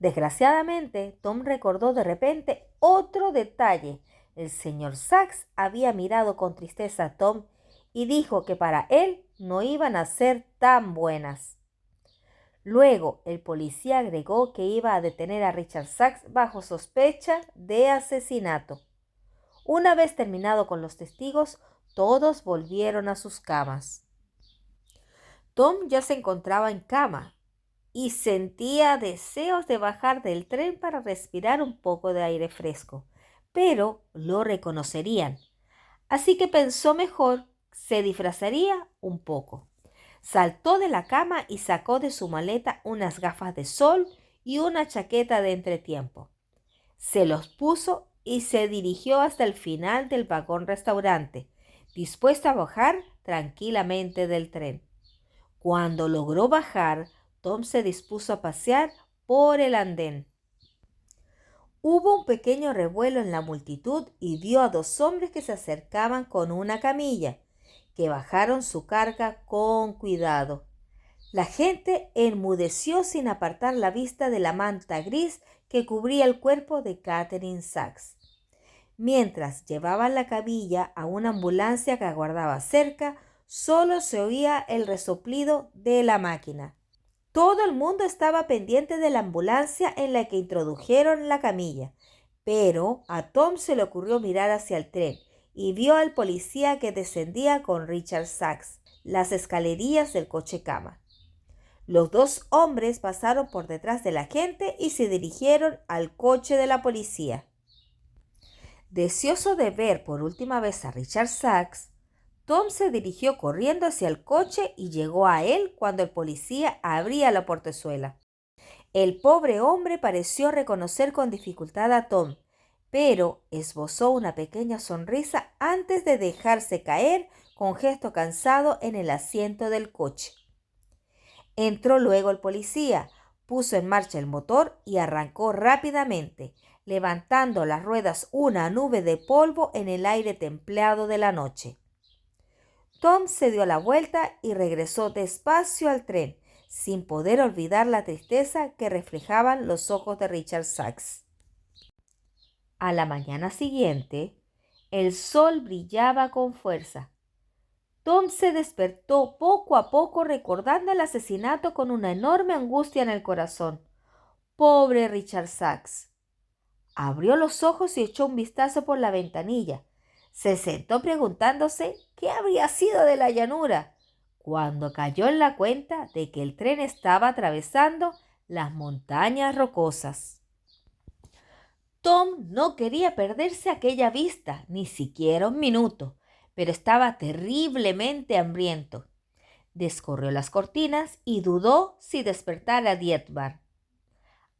Desgraciadamente, Tom recordó de repente otro detalle. El señor Sachs había mirado con tristeza a Tom y dijo que para él no iban a ser tan buenas. Luego, el policía agregó que iba a detener a Richard Sachs bajo sospecha de asesinato. Una vez terminado con los testigos, todos volvieron a sus camas. Tom ya se encontraba en cama y sentía deseos de bajar del tren para respirar un poco de aire fresco, pero lo reconocerían. Así que pensó mejor, se disfrazaría un poco. Saltó de la cama y sacó de su maleta unas gafas de sol y una chaqueta de entretiempo. Se los puso y se dirigió hasta el final del vagón restaurante, dispuesto a bajar tranquilamente del tren. Cuando logró bajar, Tom se dispuso a pasear por el andén. Hubo un pequeño revuelo en la multitud y vio a dos hombres que se acercaban con una camilla, que bajaron su carga con cuidado. La gente enmudeció sin apartar la vista de la manta gris que cubría el cuerpo de Catherine Sachs. Mientras llevaban la camilla a una ambulancia que aguardaba cerca, solo se oía el resoplido de la máquina. Todo el mundo estaba pendiente de la ambulancia en la que introdujeron la camilla, pero a Tom se le ocurrió mirar hacia el tren y vio al policía que descendía con Richard Sachs las escalerías del coche cama. Los dos hombres pasaron por detrás de la gente y se dirigieron al coche de la policía. Deseoso de ver por última vez a Richard Sachs, Tom se dirigió corriendo hacia el coche y llegó a él cuando el policía abría la portezuela. El pobre hombre pareció reconocer con dificultad a Tom, pero esbozó una pequeña sonrisa antes de dejarse caer con gesto cansado en el asiento del coche. Entró luego el policía, puso en marcha el motor y arrancó rápidamente, levantando las ruedas una nube de polvo en el aire templado de la noche. Tom se dio la vuelta y regresó despacio al tren, sin poder olvidar la tristeza que reflejaban los ojos de Richard Sachs. A la mañana siguiente, el sol brillaba con fuerza. Tom se despertó poco a poco recordando el asesinato con una enorme angustia en el corazón. Pobre Richard Sachs. Abrió los ojos y echó un vistazo por la ventanilla. Se sentó preguntándose qué habría sido de la llanura, cuando cayó en la cuenta de que el tren estaba atravesando las montañas rocosas. Tom no quería perderse aquella vista, ni siquiera un minuto, pero estaba terriblemente hambriento. Descorrió las cortinas y dudó si despertar a Dietmar.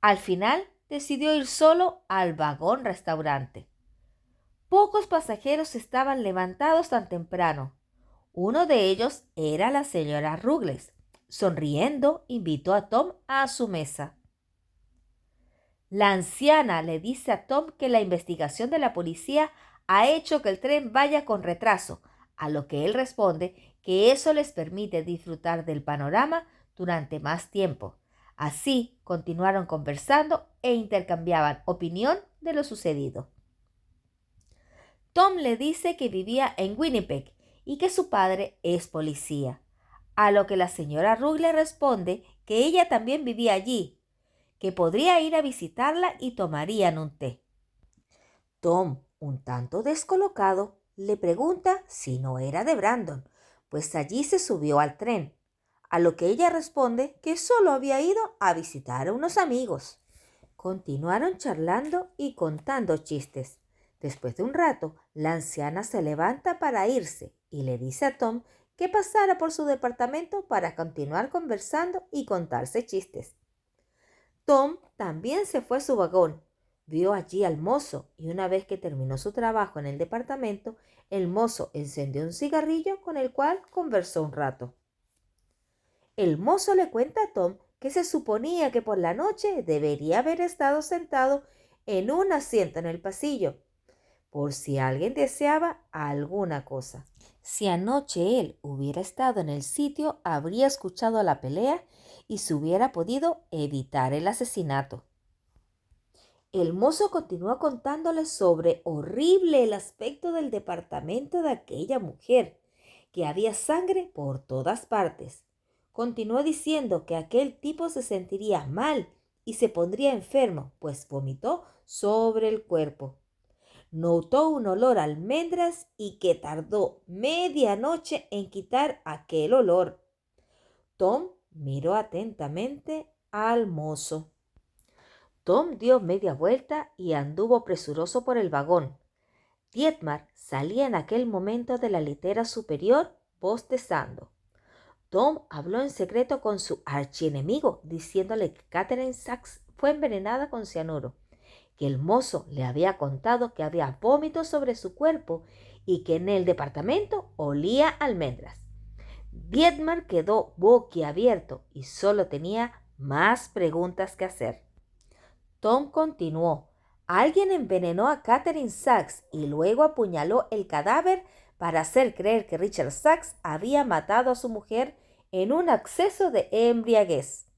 Al final decidió ir solo al vagón restaurante. Pocos pasajeros estaban levantados tan temprano. Uno de ellos era la señora Ruggles. Sonriendo, invitó a Tom a su mesa. La anciana le dice a Tom que la investigación de la policía ha hecho que el tren vaya con retraso, a lo que él responde que eso les permite disfrutar del panorama durante más tiempo. Así continuaron conversando e intercambiaban opinión de lo sucedido. Tom le dice que vivía en Winnipeg y que su padre es policía, a lo que la señora Rugg le responde que ella también vivía allí, que podría ir a visitarla y tomarían un té. Tom, un tanto descolocado, le pregunta si no era de Brandon, pues allí se subió al tren, a lo que ella responde que solo había ido a visitar a unos amigos. Continuaron charlando y contando chistes. Después de un rato, la anciana se levanta para irse y le dice a Tom que pasara por su departamento para continuar conversando y contarse chistes. Tom también se fue a su vagón. Vio allí al mozo y una vez que terminó su trabajo en el departamento, el mozo encendió un cigarrillo con el cual conversó un rato. El mozo le cuenta a Tom que se suponía que por la noche debería haber estado sentado en un asiento en el pasillo, por si alguien deseaba alguna cosa. Si anoche él hubiera estado en el sitio, habría escuchado la pelea y se hubiera podido evitar el asesinato. El mozo continuó contándole sobre horrible el aspecto del departamento de aquella mujer, que había sangre por todas partes. Continuó diciendo que aquel tipo se sentiría mal y se pondría enfermo, pues vomitó sobre el cuerpo. Notó un olor a almendras y que tardó media noche en quitar aquel olor. Tom miró atentamente al mozo. Tom dio media vuelta y anduvo presuroso por el vagón. Dietmar salía en aquel momento de la litera superior bostezando. Tom habló en secreto con su archienemigo, diciéndole que Catherine Sachs fue envenenada con cianuro, que el mozo le había contado que había vómitos sobre su cuerpo y que en el departamento olía almendras. Dietmar quedó boquiabierto y solo tenía más preguntas que hacer. Tom continuó. Alguien envenenó a Catherine Sachs y luego apuñaló el cadáver para hacer creer que Richard Sachs había matado a su mujer en un acceso de embriaguez.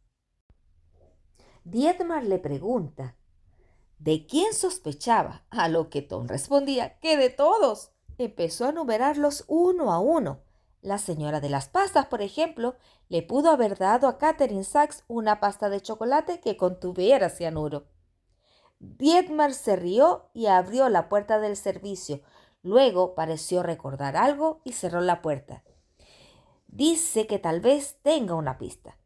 Dietmar le pregunta, ¿de quién sospechaba? A lo que Tom respondía que de todos. Empezó a enumerarlos uno a uno. La señora de las pastas, por ejemplo, le pudo haber dado a Catherine Sachs una pasta de chocolate que contuviera cianuro. Dietmar se rió y abrió la puerta del servicio. Luego pareció recordar algo y cerró la puerta. Dice que tal vez tenga una pista.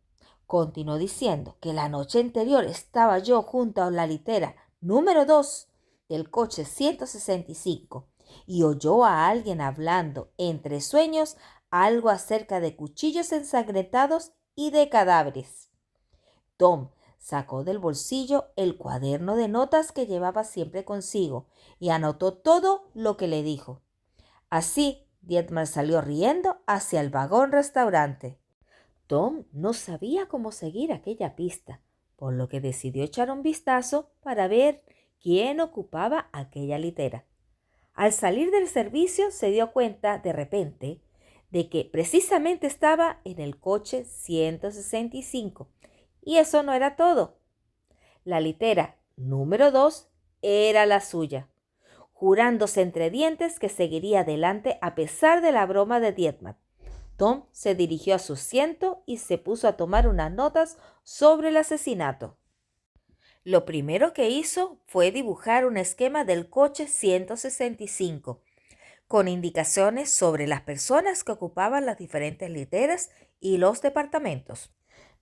Continuó diciendo que la noche anterior estaba yo junto a la litera número 2 del coche 165 y oyó a alguien hablando entre sueños algo acerca de cuchillos ensangrentados y de cadáveres. Tom sacó del bolsillo el cuaderno de notas que llevaba siempre consigo y anotó todo lo que le dijo. Así, Dietmar salió riendo hacia el vagón restaurante. Tom no sabía cómo seguir aquella pista, por lo que decidió echar un vistazo para ver quién ocupaba aquella litera. Al salir del servicio se dio cuenta de repente de que precisamente estaba en el coche 165. Y eso no era todo. La litera número 2 era la suya, jurándose entre dientes que seguiría adelante a pesar de la broma de Dietmar. Tom se dirigió a su asiento y se puso a tomar unas notas sobre el asesinato. Lo primero que hizo fue dibujar un esquema del coche 165, con indicaciones sobre las personas que ocupaban las diferentes literas y los departamentos.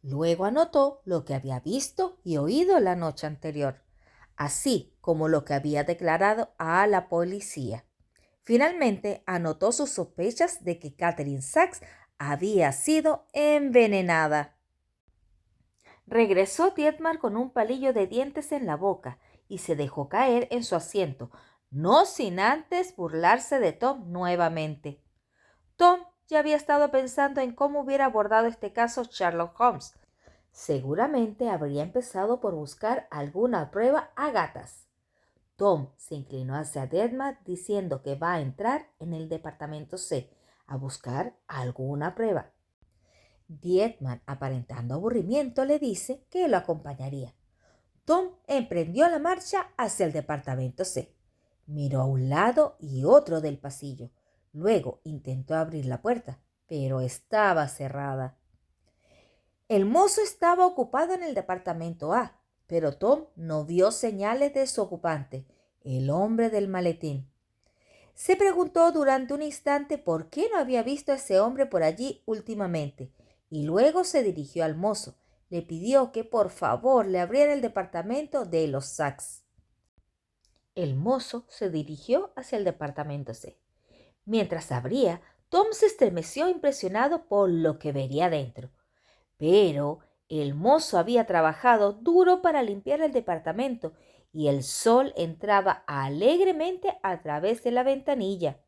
Luego anotó lo que había visto y oído la noche anterior, así como lo que había declarado a la policía. Finalmente anotó sus sospechas de que Catherine Sachs había sido envenenada. Regresó Dietmar con un palillo de dientes en la boca y se dejó caer en su asiento, no sin antes burlarse de Tom nuevamente. Tom ya había estado pensando en cómo hubiera abordado este caso Sherlock Holmes. Seguramente habría empezado por buscar alguna prueba a gatas. Tom se inclinó hacia Dietmar diciendo que va a entrar en el departamento C, a buscar alguna prueba. Dietmar, aparentando aburrimiento, le dice que lo acompañaría. Tom emprendió la marcha hacia el departamento C. Miró a un lado y otro del pasillo. Luego intentó abrir la puerta, pero estaba cerrada. El mozo estaba ocupado en el departamento A, pero Tom no vio señales de su ocupante, el hombre del maletín. Se preguntó durante un instante por qué no había visto a ese hombre por allí últimamente, y luego se dirigió al mozo. Le pidió que por favor le abriera el departamento de los Sachs. El mozo se dirigió hacia el departamento C. Mientras abría, Tom se estremeció impresionado por lo que vería dentro. Pero el mozo había trabajado duro para limpiar el departamento y el sol entraba alegremente a través de la ventanilla.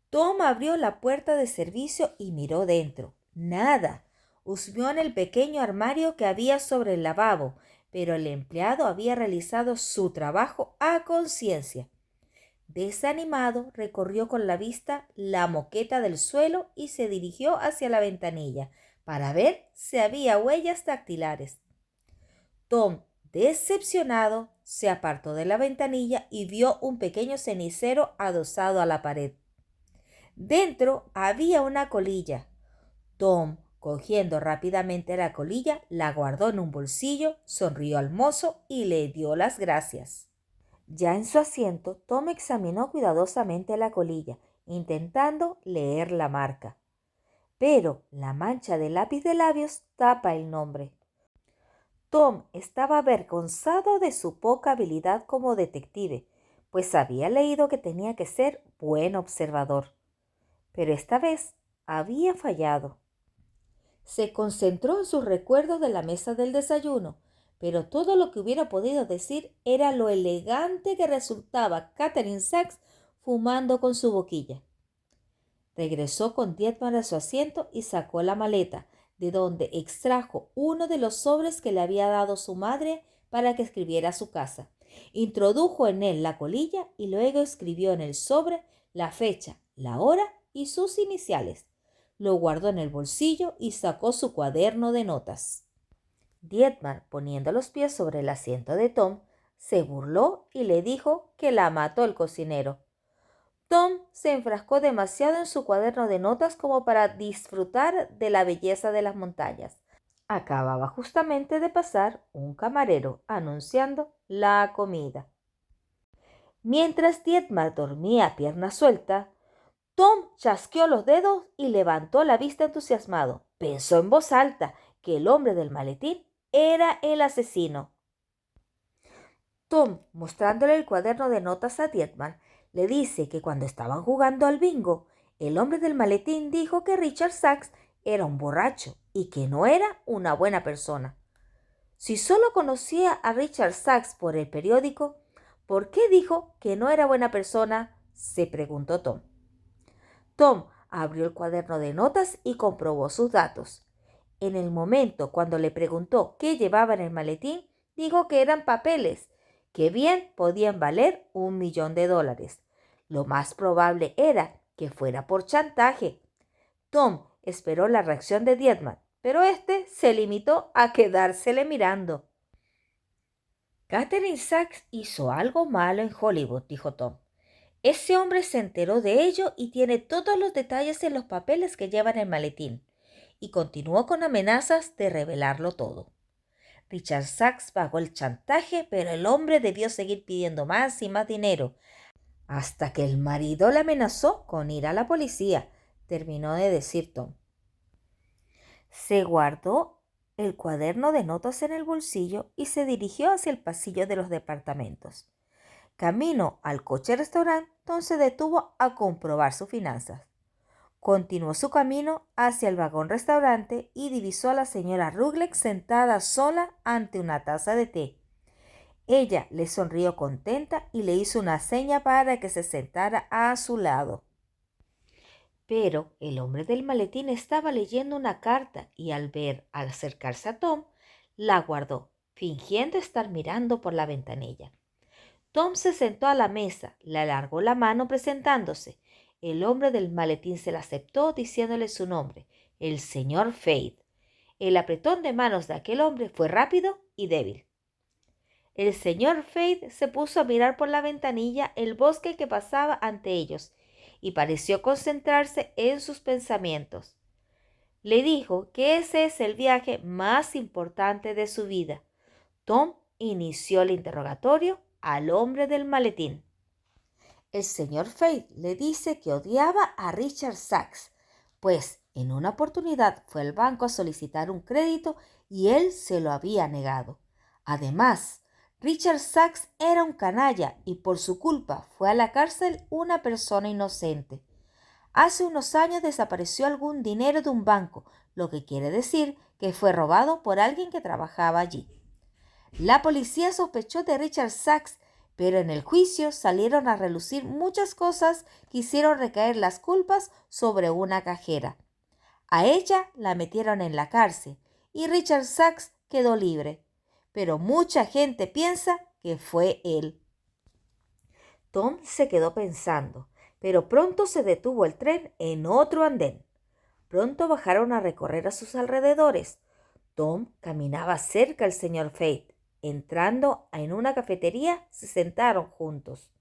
Tom abrió la puerta de servicio y miró dentro. Nada. Husmeó en el pequeño armario que había sobre el lavabo, pero el empleado había realizado su trabajo a conciencia. Desanimado, recorrió con la vista la moqueta del suelo y se dirigió hacia la ventanilla para ver si había huellas dactilares. Tom, decepcionado, se apartó de la ventanilla y vio un pequeño cenicero adosado a la pared. Dentro había una colilla. Tom, cogiendo rápidamente la colilla, la guardó en un bolsillo, sonrió al mozo y le dio las gracias. Ya en su asiento, Tom examinó cuidadosamente la colilla, intentando leer la marca. Pero la mancha de lápiz de labios tapa el nombre. Tom estaba avergonzado de su poca habilidad como detective, pues había leído que tenía que ser buen observador. Pero esta vez había fallado. Se concentró en sus recuerdos de la mesa del desayuno, pero todo lo que hubiera podido decir era lo elegante que resultaba Catherine Sachs fumando con su boquilla. Regresó con Dietmar a su asiento y sacó la maleta, de donde extrajo uno de los sobres que le había dado su madre para que escribiera a su casa. Introdujo en él la colilla y luego escribió en el sobre la fecha, la hora y sus iniciales. Lo guardó en el bolsillo y sacó su cuaderno de notas. Dietmar, poniendo los pies sobre el asiento de Tom, se burló y le dijo que la mató el cocinero. Tom se enfrascó demasiado en su cuaderno de notas como para disfrutar de la belleza de las montañas. Acababa justamente de pasar un camarero anunciando la comida. Mientras Dietmar dormía a pierna suelta, Tom chasqueó los dedos y levantó la vista entusiasmado. Pensó en voz alta que el hombre del maletín era el asesino. Tom, mostrándole el cuaderno de notas a Dietmar, le dice que cuando estaban jugando al bingo, el hombre del maletín dijo que Richard Sachs era un borracho y que no era una buena persona. Si solo conocía a Richard Sachs por el periódico, ¿por qué dijo que no era buena persona?, se preguntó Tom. Tom abrió el cuaderno de notas y comprobó sus datos. En el momento cuando le preguntó qué llevaba en el maletín, dijo que eran papeles, que bien podían valer $1.000.000. Lo más probable era que fuera por chantaje. Tom esperó la reacción de Dietmar, pero este se limitó a quedársele mirando. Catherine Sachs hizo algo malo en Hollywood, dijo Tom. Ese hombre se enteró de ello y tiene todos los detalles en los papeles que lleva en el maletín. Y continuó con amenazas de revelarlo todo. Richard Sachs pagó el chantaje, pero el hombre debió seguir pidiendo más y más dinero, hasta que el marido le amenazó con ir a la policía, terminó de decir Tom. Se guardó el cuaderno de notas en el bolsillo y se dirigió hacia el pasillo de los departamentos. Camino al coche-restaurante, Tom se detuvo a comprobar sus finanzas. Continuó su camino hacia el vagón-restaurante y divisó a la señora Ruglex sentada sola ante una taza de té. Ella le sonrió contenta y le hizo una seña para que se sentara a su lado. Pero el hombre del maletín estaba leyendo una carta y al acercarse a Tom, la guardó, fingiendo estar mirando por la ventanilla. Tom se sentó a la mesa, le alargó la mano presentándose. el hombre del maletín se la aceptó diciéndole su nombre, el señor Fade. El apretón de manos de aquel hombre fue rápido y débil. El señor Fade se puso a mirar por la ventanilla el bosque que pasaba ante ellos y pareció concentrarse en sus pensamientos. Le dijo que ese es el viaje más importante de su vida. Tom inició el interrogatorio al hombre del maletín. El señor Fade le dice que odiaba a Richard Sachs, pues en una oportunidad fue al banco a solicitar un crédito y él se lo había negado. Además, Richard Sachs era un canalla y por su culpa fue a la cárcel una persona inocente. Hace unos años desapareció algún dinero de un banco, lo que quiere decir que fue robado por alguien que trabajaba allí. La policía sospechó de Richard Sachs, pero en el juicio salieron a relucir muchas cosas que hicieron recaer las culpas sobre una cajera. A ella la metieron en la cárcel y Richard Sachs quedó libre, pero mucha gente piensa que fue él. Tom se quedó pensando, pero pronto se detuvo el tren en otro andén. Pronto bajaron a recorrer a sus alrededores. Tom caminaba cerca al señor Fate. Entrando en una cafetería, se sentaron juntos.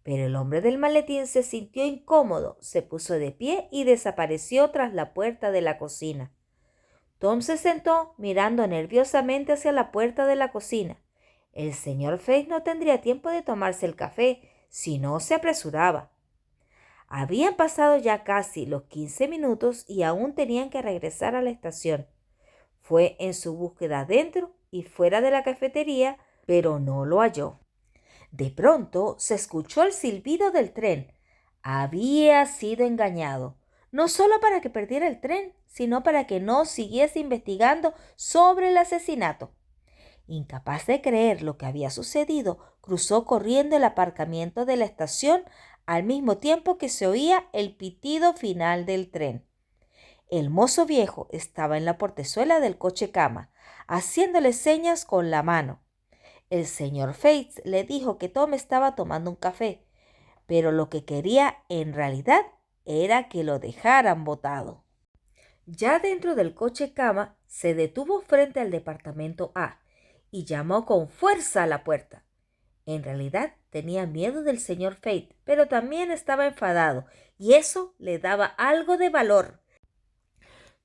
Pero el hombre del maletín se sintió incómodo, se puso de pie y desapareció tras la puerta de la cocina. Tom se sentó mirando nerviosamente hacia la puerta de la cocina. El señor Fate no tendría tiempo de tomarse el café si no se apresuraba. Habían pasado ya casi los 15 minutos y aún tenían que regresar a la estación. Fue en su búsqueda dentro y fuera de la cafetería, pero no lo halló. De pronto se escuchó el silbido del tren. Había sido engañado, no solo para que perdiera el tren, sino para que no siguiese investigando sobre el asesinato. Incapaz de creer lo que había sucedido, cruzó corriendo el aparcamiento de la estación al mismo tiempo que se oía el pitido final del tren. El mozo viejo estaba en la portezuela del coche cama, haciéndole señas con la mano. El señor Fates le dijo que Tom estaba tomando un café, pero lo que quería en realidad era que lo dejaran botado. Ya dentro del coche cama, se detuvo frente al departamento A y llamó con fuerza a la puerta. En realidad tenía miedo del señor Fate, pero también estaba enfadado, y eso le daba algo de valor.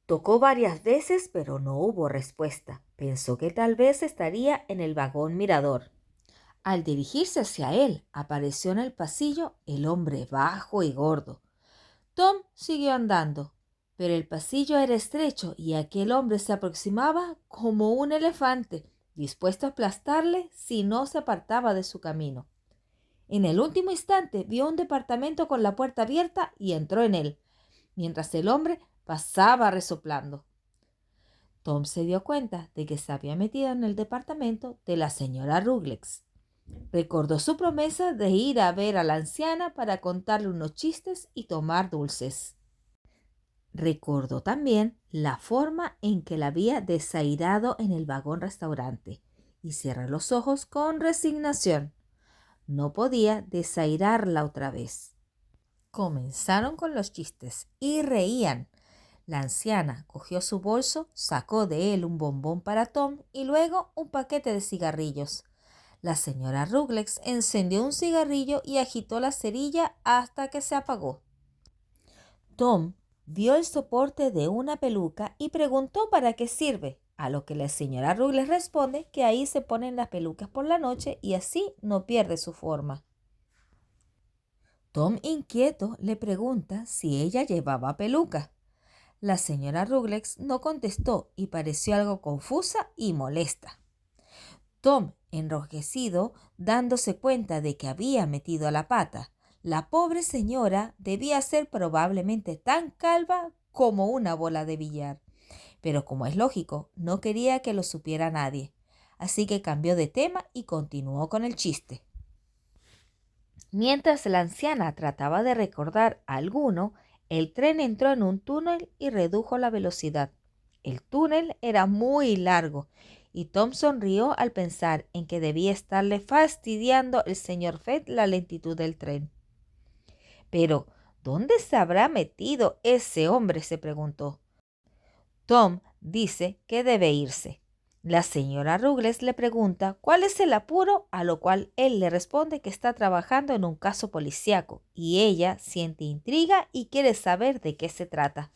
Tocó varias veces, pero no hubo respuesta. Pensó que tal vez estaría en el vagón mirador. Al dirigirse hacia él, apareció en el pasillo el hombre bajo y gordo. Tom siguió andando, pero el pasillo era estrecho y aquel hombre se aproximaba como un elefante, dispuesto a aplastarle si no se apartaba de su camino. En el último instante vio un departamento con la puerta abierta y entró en él, mientras el hombre pasaba resoplando. Tom se dio cuenta de que se había metido en el departamento de la señora Ruggles. Recordó su promesa de ir a ver a la anciana para contarle unos chistes y tomar dulces. Recordó también la forma en que la había desairado en el vagón restaurante y cerró los ojos con resignación. No podía desairarla otra vez. Comenzaron con los chistes y reían. La anciana cogió su bolso, sacó de él un bombón para Tom y luego un paquete de cigarrillos. La señora Ruggles encendió un cigarrillo y agitó la cerilla hasta que se apagó. Tom vio el soporte de una peluca y preguntó para qué sirve, a lo que la señora Ruggles responde que ahí se ponen las pelucas por la noche y así no pierde su forma. Tom, inquieto, le pregunta si ella llevaba peluca. La señora Ruggles no contestó y pareció algo confusa y molesta. Tom, enrojecido, dándose cuenta de que había metido la pata. La pobre señora debía ser probablemente tan calva como una bola de billar. Pero como es lógico, no quería que lo supiera nadie. Así que cambió de tema y continuó con el chiste. Mientras la anciana trataba de recordar alguno, el tren entró en un túnel y redujo la velocidad. El túnel era muy largo y Tom sonrió al pensar en que debía estarle fastidiando el señor Fate la lentitud del tren. Pero, ¿Dónde se habrá metido ese hombre?, se preguntó. Tom dice que debe irse. La señora Ruggles le pregunta cuál es el apuro, a lo cual él le responde que está trabajando en un caso policíaco y ella siente intriga y quiere saber de qué se trata.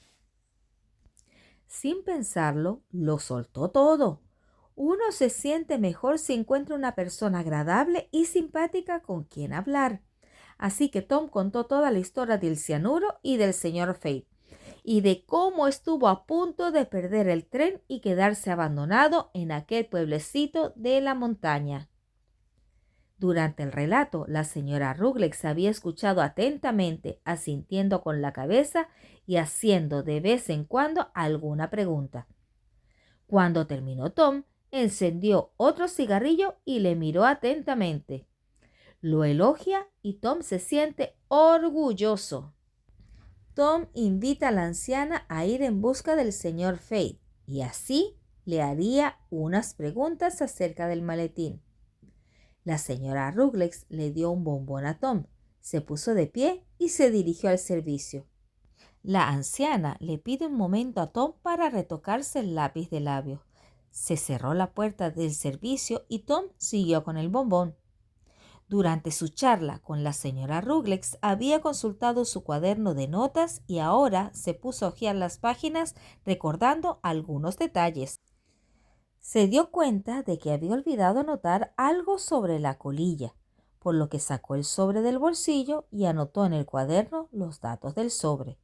Sin pensarlo, lo soltó todo. Uno se siente mejor si encuentra una persona agradable y simpática con quien hablar. Así que Tom contó toda la historia del cianuro y del señor Fate, y de cómo estuvo a punto de perder el tren y quedarse abandonado en aquel pueblecito de la montaña. Durante el relato, la señora Ruggles había escuchado atentamente, asintiendo con la cabeza y haciendo de vez en cuando alguna pregunta. Cuando terminó Tom, encendió otro cigarrillo y le miró atentamente. Lo elogia y Tom se siente orgulloso. Tom invita a la anciana a ir en busca del señor Fate y así le haría unas preguntas acerca del maletín. La señora Ruggles le dio un bombón a Tom, se puso de pie y se dirigió al servicio. La anciana le pide un momento a Tom para retocarse el lápiz de labios. Se cerró la puerta del servicio y Tom siguió con el bombón. Durante su charla con la señora Ruggles había consultado su cuaderno de notas y ahora se puso a hojear las páginas recordando algunos detalles. Se dio cuenta de que había olvidado anotar algo sobre la colilla, por lo que sacó el sobre del bolsillo y anotó en el cuaderno los datos del sobre.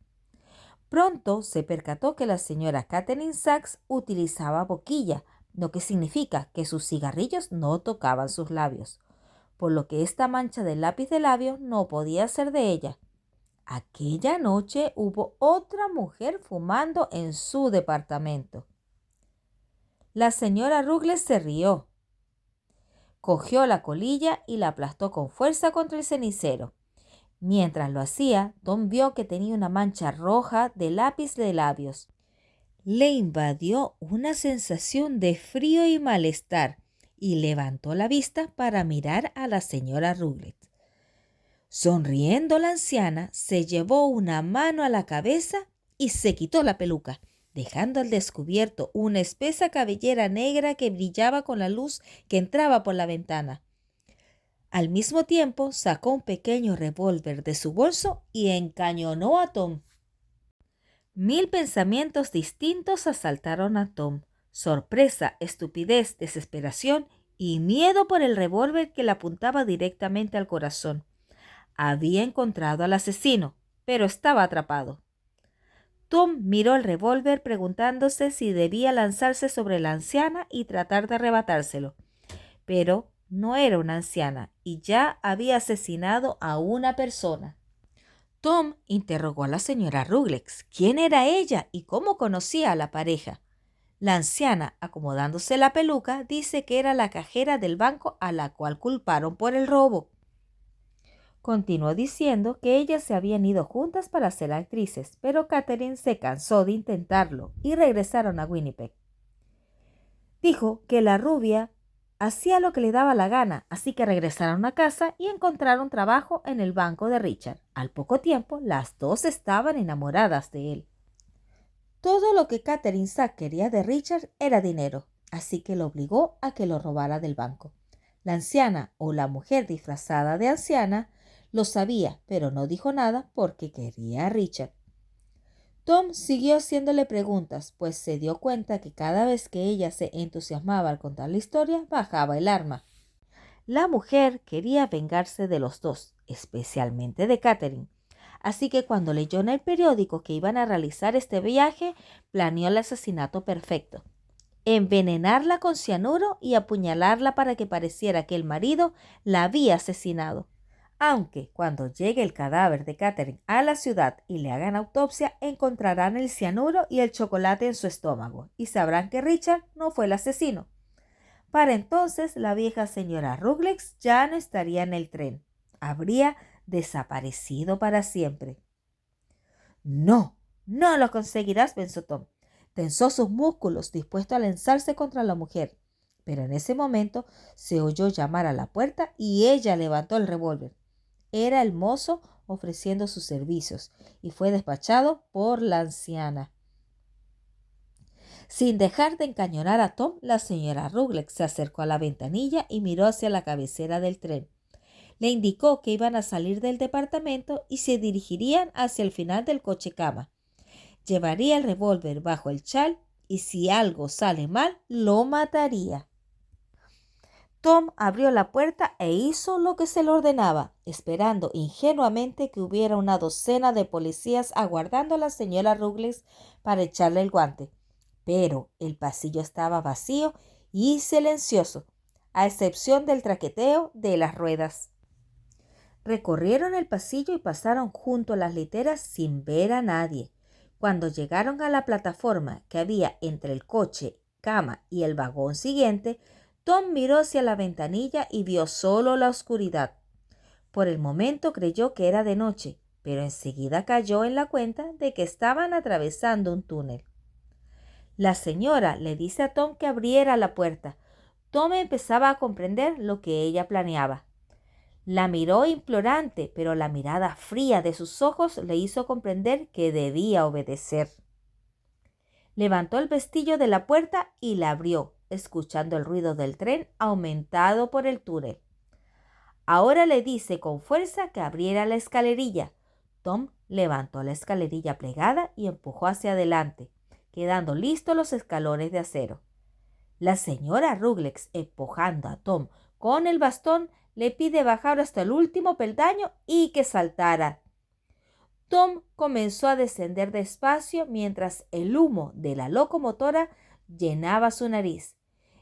Pronto se percató que la señora Catherine Sachs utilizaba boquilla, lo que significa que sus cigarrillos no tocaban sus labios, por lo que esta mancha de lápiz de labio no podía ser de ella. Aquella noche hubo otra mujer fumando en su departamento. La señora Ruggles se rió. Cogió la colilla y la aplastó con fuerza contra el cenicero. Mientras lo hacía, Tom vio que tenía una mancha roja de lápiz de labios. Le invadió una sensación de frío y malestar y levantó la vista para mirar a la señora Ruggles. Sonriendo, la anciana se llevó una mano a la cabeza y se quitó la peluca, dejando al descubierto una espesa cabellera negra que brillaba con la luz que entraba por la ventana. Al mismo tiempo sacó un pequeño revólver de su bolso y encañonó a Tom. 1000 pensamientos distintos asaltaron a Tom. Sorpresa, estupidez, desesperación y miedo por el revólver que le apuntaba directamente al corazón. Había encontrado al asesino, pero estaba atrapado. Tom miró el revólver preguntándose si debía lanzarse sobre la anciana y tratar de arrebatárselo. Pero no era una anciana y ya había asesinado a una persona. Tom interrogó a la señora Ruggles quién era ella y cómo conocía a la pareja. La anciana, acomodándose la peluca, dice que era la cajera del banco a la cual culparon por el robo. Continuó diciendo que ellas se habían ido juntas para ser actrices, pero Catherine se cansó de intentarlo y regresaron a Winnipeg. Dijo que la rubia hacía lo que le daba la gana, así que regresaron a casa y encontraron trabajo en el banco de Richard. Al poco tiempo, las dos estaban enamoradas de él. Todo lo que Catherine Sachs quería de Richard era dinero, así que lo obligó a que lo robara del banco. La anciana o la mujer disfrazada de anciana lo sabía, pero no dijo nada porque quería a Richard. Tom siguió haciéndole preguntas, pues se dio cuenta que cada vez que ella se entusiasmaba al contar la historia, bajaba el arma. La mujer quería vengarse de los dos, especialmente de Catherine. Así que cuando leyó en el periódico que iban a realizar este viaje, planeó el asesinato perfecto. Envenenarla con cianuro y apuñalarla para que pareciera que el marido la había asesinado. Aunque cuando llegue el cadáver de Catherine a la ciudad y le hagan autopsia, encontrarán el cianuro y el chocolate en su estómago y sabrán que Richard no fue el asesino. Para entonces, la vieja señora Ruggles ya no estaría en el tren. Habría desaparecido para siempre. No, no lo conseguirás, pensó Tom. Tensó sus músculos, dispuesto a lanzarse contra la mujer. Pero en ese momento se oyó llamar a la puerta y ella levantó el revólver. Era el mozo ofreciendo sus servicios y fue despachado por la anciana. Sin dejar de encañonar a Tom, la señora Ruggles se acercó a la ventanilla y miró hacia la cabecera del tren. Le indicó que iban a salir del departamento y se dirigirían hacia el final del coche cama. Llevaría el revólver bajo el chal y si algo sale mal, lo mataría. Tom abrió la puerta e hizo lo que se le ordenaba, esperando ingenuamente que hubiera una docena de policías aguardando a la señora Ruggles para echarle el guante. Pero el pasillo estaba vacío y silencioso, a excepción del traqueteo de las ruedas. Recorrieron el pasillo y pasaron junto a las literas sin ver a nadie. Cuando llegaron a la plataforma que había entre el coche, cama y el vagón siguiente, Tom miró hacia la ventanilla y vio solo la oscuridad. Por el momento creyó que era de noche, pero enseguida cayó en la cuenta de que estaban atravesando un túnel. La señora le dice a Tom que abriera la puerta. Tom empezaba a comprender lo que ella planeaba. La miró implorante, pero la mirada fría de sus ojos le hizo comprender que debía obedecer. Levantó el pestillo de la puerta y la abrió, escuchando el ruido del tren aumentado por el túnel. Ahora le dice con fuerza que abriera la escalerilla. Tom levantó la escalerilla plegada y empujó hacia adelante, quedando listos los escalones de acero. La señora Ruggles, empujando a Tom con el bastón, le pide bajar hasta el último peldaño y que saltara. Tom comenzó a descender despacio mientras el humo de la locomotora llenaba su nariz.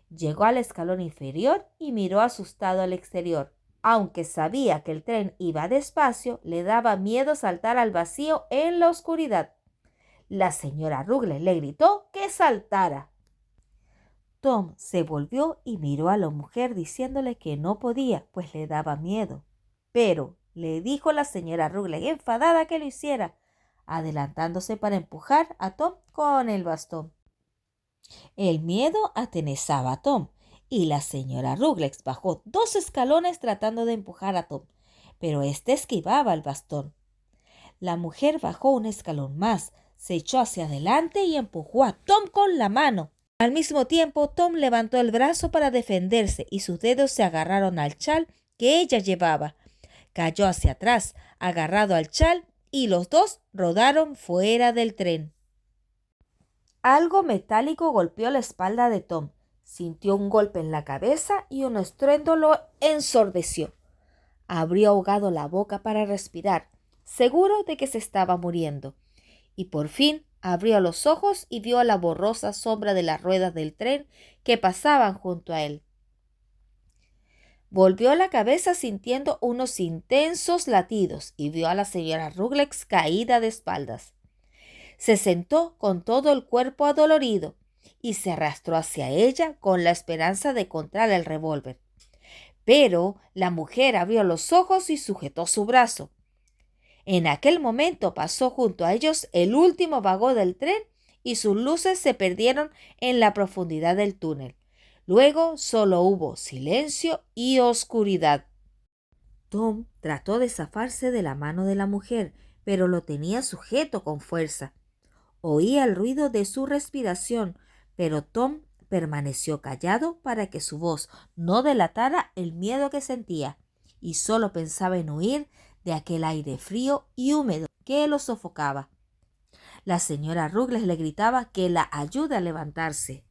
Llegó al escalón inferior y miró asustado al exterior. Aunque sabía que el tren iba despacio, le daba miedo saltar al vacío en la oscuridad. La señora Ruggles le gritó que saltara. Tom se volvió y miró a la mujer diciéndole que no podía, pues le daba miedo. Pero le dijo la señora Ruggles enfadada que lo hiciera, adelantándose para empujar a Tom con el bastón. El miedo atenazaba a Tom y la señora Ruggles bajó 2 escalones tratando de empujar a Tom, pero éste esquivaba el bastón. La mujer bajó un escalón más, se echó hacia adelante y empujó a Tom con la mano. Al mismo tiempo, Tom levantó el brazo para defenderse y sus dedos se agarraron al chal que ella llevaba. Cayó hacia atrás, agarrado al chal, y los dos rodaron fuera del tren. Algo metálico golpeó la espalda de Tom. Sintió un golpe en la cabeza y un estruendo lo ensordeció. Abrió ahogado la boca para respirar, seguro de que se estaba muriendo. Y por fin abrió los ojos y vio la borrosa sombra de las ruedas del tren que pasaban junto a él. Volvió la cabeza sintiendo unos intensos latidos y vio a la señora Ruggles caída de espaldas. Se sentó con todo el cuerpo adolorido y se arrastró hacia ella con la esperanza de encontrar el revólver. Pero la mujer abrió los ojos y sujetó su brazo. En aquel momento pasó junto a ellos el último vagón del tren y sus luces se perdieron en la profundidad del túnel. Luego solo hubo silencio y oscuridad. Tom trató de zafarse de la mano de la mujer, pero lo tenía sujeto con fuerza. Oía el ruido de su respiración, pero Tom permaneció callado para que su voz no delatara el miedo que sentía, y solo pensaba en huir de aquel aire frío y húmedo que lo sofocaba. La señora Ruggles le gritaba que la ayude a levantarse.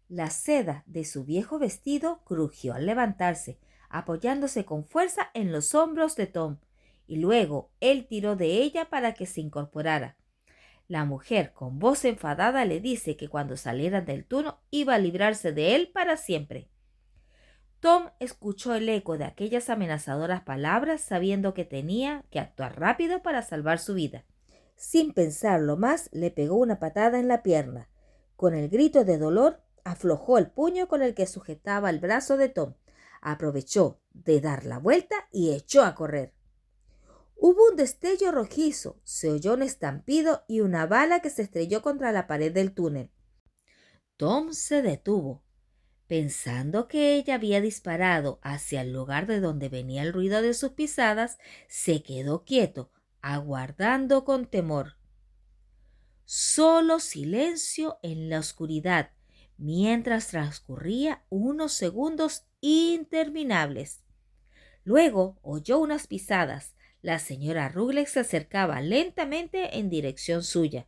La seda de su viejo vestido crujió al levantarse, apoyándose con fuerza en los hombros de Tom, y luego él tiró de ella para que se incorporara. La mujer, con voz enfadada, le dice que cuando salieran del túnel iba a librarse de él para siempre. Tom escuchó el eco de aquellas amenazadoras palabras, sabiendo que tenía que actuar rápido para salvar su vida. Sin pensarlo más, le pegó una patada en la pierna. Con el grito de dolor, aflojó el puño con el que sujetaba el brazo de Tom. Aprovechó de dar la vuelta y echó a correr. Hubo un destello rojizo, se oyó un estampido y una bala que se estrelló contra la pared del túnel. Tom se detuvo. Pensando que ella había disparado hacia el lugar de donde venía el ruido de sus pisadas, se quedó quieto, aguardando con temor. Solo silencio en la oscuridad, mientras transcurría unos segundos interminables. Luego oyó unas pisadas. La señora Ruggles se acercaba lentamente en dirección suya.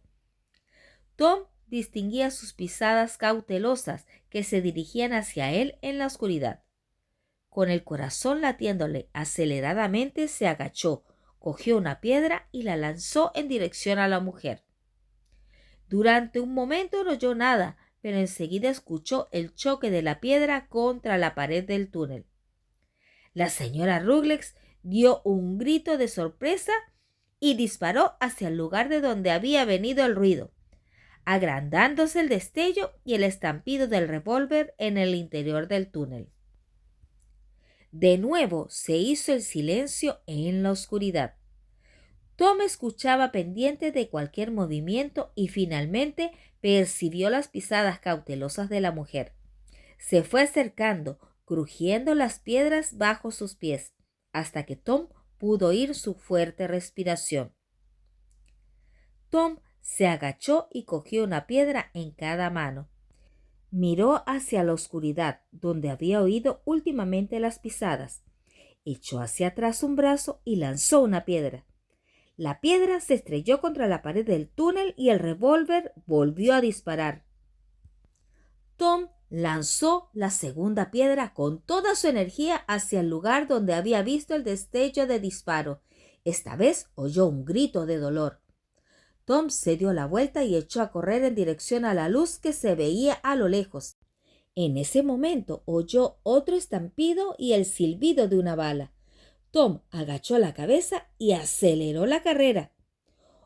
Tom distinguía sus pisadas cautelosas que se dirigían hacia él en la oscuridad. Con el corazón latiéndole aceleradamente, se agachó, cogió una piedra y la lanzó en dirección a la mujer. Durante un momento no oyó nada, pero enseguida escuchó el choque de la piedra contra la pared del túnel. La señora Ruggles dio un grito de sorpresa y disparó hacia el lugar de donde había venido el ruido, agrandándose el destello y el estampido del revólver en el interior del túnel. De nuevo se hizo el silencio en la oscuridad. Tom escuchaba pendiente de cualquier movimiento y finalmente percibió las pisadas cautelosas de la mujer. Se fue acercando, crujiendo las piedras bajo sus pies, hasta que Tom pudo oír su fuerte respiración. Tom se agachó y cogió una piedra en cada mano. Miró hacia la oscuridad, donde había oído últimamente las pisadas. Echó hacia atrás un brazo y lanzó una piedra. La piedra se estrelló contra la pared del túnel y el revólver volvió a disparar. Tom lanzó la segunda piedra con toda su energía hacia el lugar donde había visto el destello de disparo. Esta vez oyó un grito de dolor. Tom se dio la vuelta y echó a correr en dirección a la luz que se veía a lo lejos. En ese momento oyó otro estampido y el silbido de una bala. Tom agachó la cabeza y aceleró la carrera.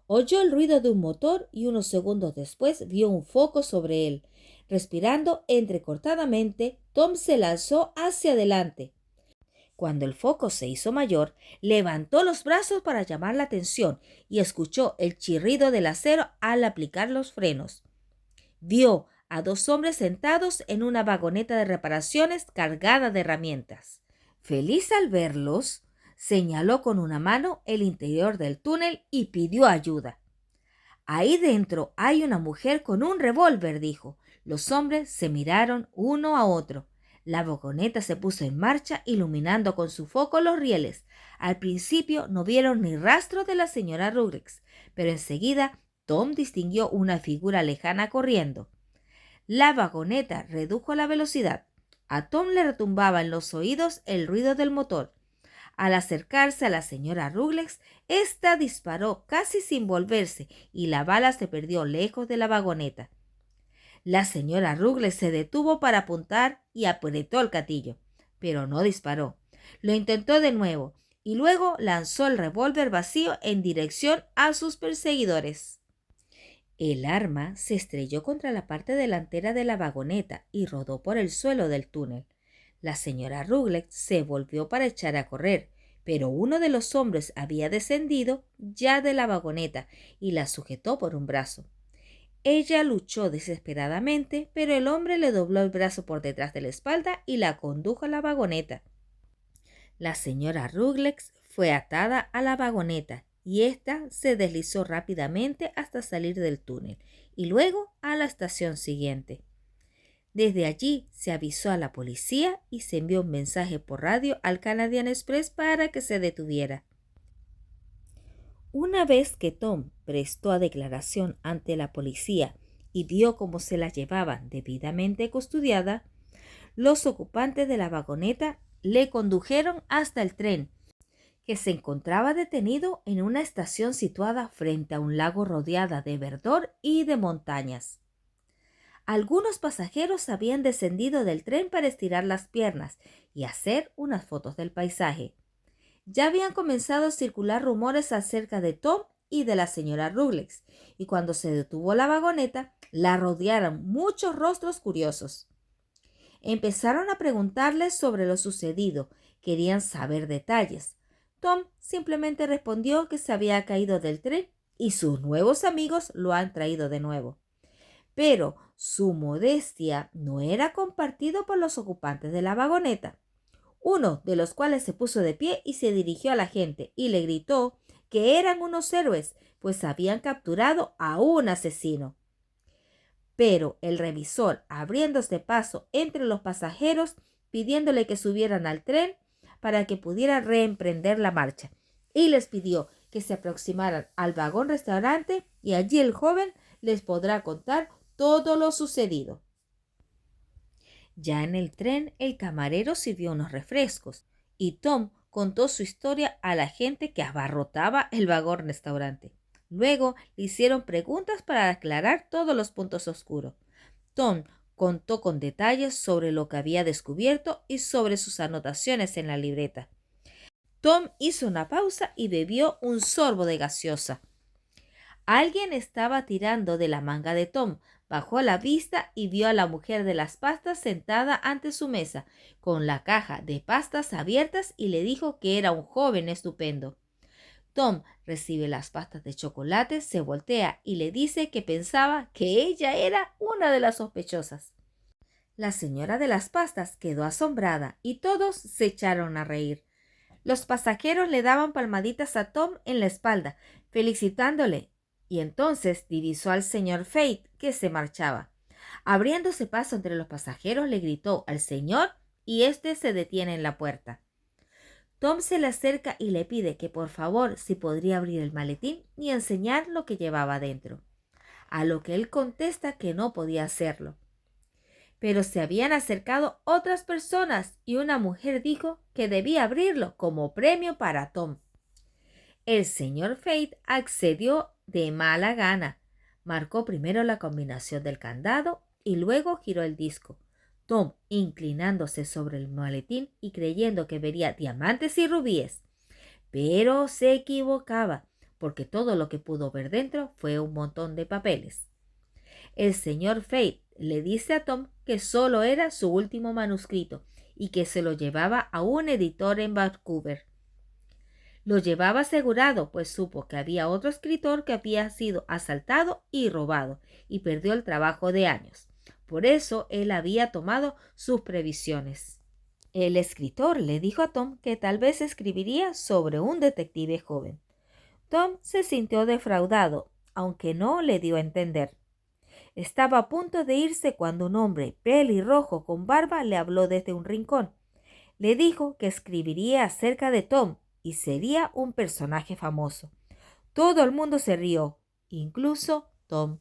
Oyó el ruido de un motor y unos segundos después vio un foco sobre él. Respirando entrecortadamente, Tom se lanzó hacia adelante. Cuando el foco se hizo mayor, levantó los brazos para llamar la atención y escuchó el chirrido del acero al aplicar los frenos. Vio a dos hombres sentados en una vagoneta de reparaciones cargada de herramientas. Feliz al verlos, señaló con una mano el interior del túnel y pidió ayuda. «Ahí dentro hay una mujer con un revólver», dijo. Los hombres se miraron uno a otro. La vagoneta se puso en marcha, iluminando con su foco los rieles. Al principio no vieron ni rastro de la señora Ruggles, pero enseguida Tom distinguió una figura lejana corriendo. La vagoneta redujo la velocidad. A Tom le retumbaba en los oídos el ruido del motor. Al acercarse a la señora Ruggles, ésta disparó casi sin volverse y la bala se perdió lejos de la vagoneta. La señora Ruggles se detuvo para apuntar y apretó el gatillo, pero no disparó. Lo intentó de nuevo y luego lanzó el revólver vacío en dirección a sus perseguidores. El arma se estrelló contra la parte delantera de la vagoneta y rodó por el suelo del túnel. La señora Ruggles se volvió para echar a correr, pero uno de los hombres había descendido ya de la vagoneta y la sujetó por un brazo. Ella luchó desesperadamente, pero el hombre le dobló el brazo por detrás de la espalda y la condujo a la vagoneta. La señora Ruggles fue atada a la vagoneta y ésta se deslizó rápidamente hasta salir del túnel y luego a la estación siguiente. Desde allí se avisó a la policía y se envió un mensaje por radio al Canadian Express para que se detuviera. Una vez que Tom prestó declaración ante la policía y vio cómo se la llevaban debidamente custodiada, los ocupantes de la vagoneta le condujeron hasta el tren, que se encontraba detenido en una estación situada frente a un lago rodeada de verdor y de montañas. Algunos pasajeros habían descendido del tren para estirar las piernas y hacer unas fotos del paisaje. Ya habían comenzado a circular rumores acerca de Tom y de la señora Ruggles, y cuando se detuvo la vagoneta, la rodearon muchos rostros curiosos. Empezaron a preguntarles sobre lo sucedido, querían saber detalles. Tom simplemente respondió que se había caído del tren y sus nuevos amigos lo han traído de nuevo. Pero Su modestia no era compartido por los ocupantes de la vagoneta, uno de los cuales se puso de pie y se dirigió a la gente y le gritó que eran unos héroes, pues habían capturado a un asesino. Pero el revisor, abriéndose paso entre los pasajeros, pidiéndole que subieran al tren para que pudiera reemprender la marcha, y les pidió que se aproximaran al vagón restaurante y allí el joven les podrá contar todo lo sucedido. Ya en el tren, el camarero sirvió unos refrescos y Tom contó su historia a la gente que abarrotaba el vagón restaurante. Luego le hicieron preguntas para aclarar todos los puntos oscuros. Tom contó con detalles sobre lo que había descubierto y sobre sus anotaciones en la libreta. Tom hizo una pausa y bebió un sorbo de gaseosa. Alguien estaba tirando de la manga de Tom. Bajó la vista y vio a la mujer de las pastas sentada ante su mesa, con la caja de pastas abiertas, y le dijo que era un joven estupendo. Tom recibe las pastas de chocolate, se voltea y le dice que pensaba que ella era una de las sospechosas. La señora de las pastas quedó asombrada y todos se echaron a reír. Los pasajeros le daban palmaditas a Tom en la espalda, felicitándole, y entonces divisó al señor Fate, que se marchaba. Abriéndose paso entre los pasajeros, le gritó al señor y éste se detiene en la puerta. Tom se le acerca y le pide que por favor si podría abrir el maletín y enseñar lo que llevaba dentro, a lo que él contesta que no podía hacerlo. Pero se habían acercado otras personas y una mujer dijo que debía abrirlo como premio para Tom. El señor Fate accedió de mala gana. Marcó primero la combinación del candado y luego giró el disco. Tom, inclinándose sobre el maletín y creyendo que vería diamantes y rubíes. Pero se equivocaba, porque todo lo que pudo ver dentro fue un montón de papeles. El señor Fate le dice a Tom que solo era su último manuscrito y que se lo llevaba a un editor en Vancouver. Lo llevaba asegurado, pues supo que había otro escritor que había sido asaltado y robado y perdió el trabajo de años. Por eso él había tomado sus previsiones. El escritor le dijo a Tom que tal vez escribiría sobre un detective joven. Tom se sintió defraudado, aunque no le dio a entender. Estaba a punto de irse cuando un hombre pelirrojo con barba le habló desde un rincón. Le dijo que escribiría acerca de Tom y sería un personaje famoso. Todo el mundo se rió, incluso Tom.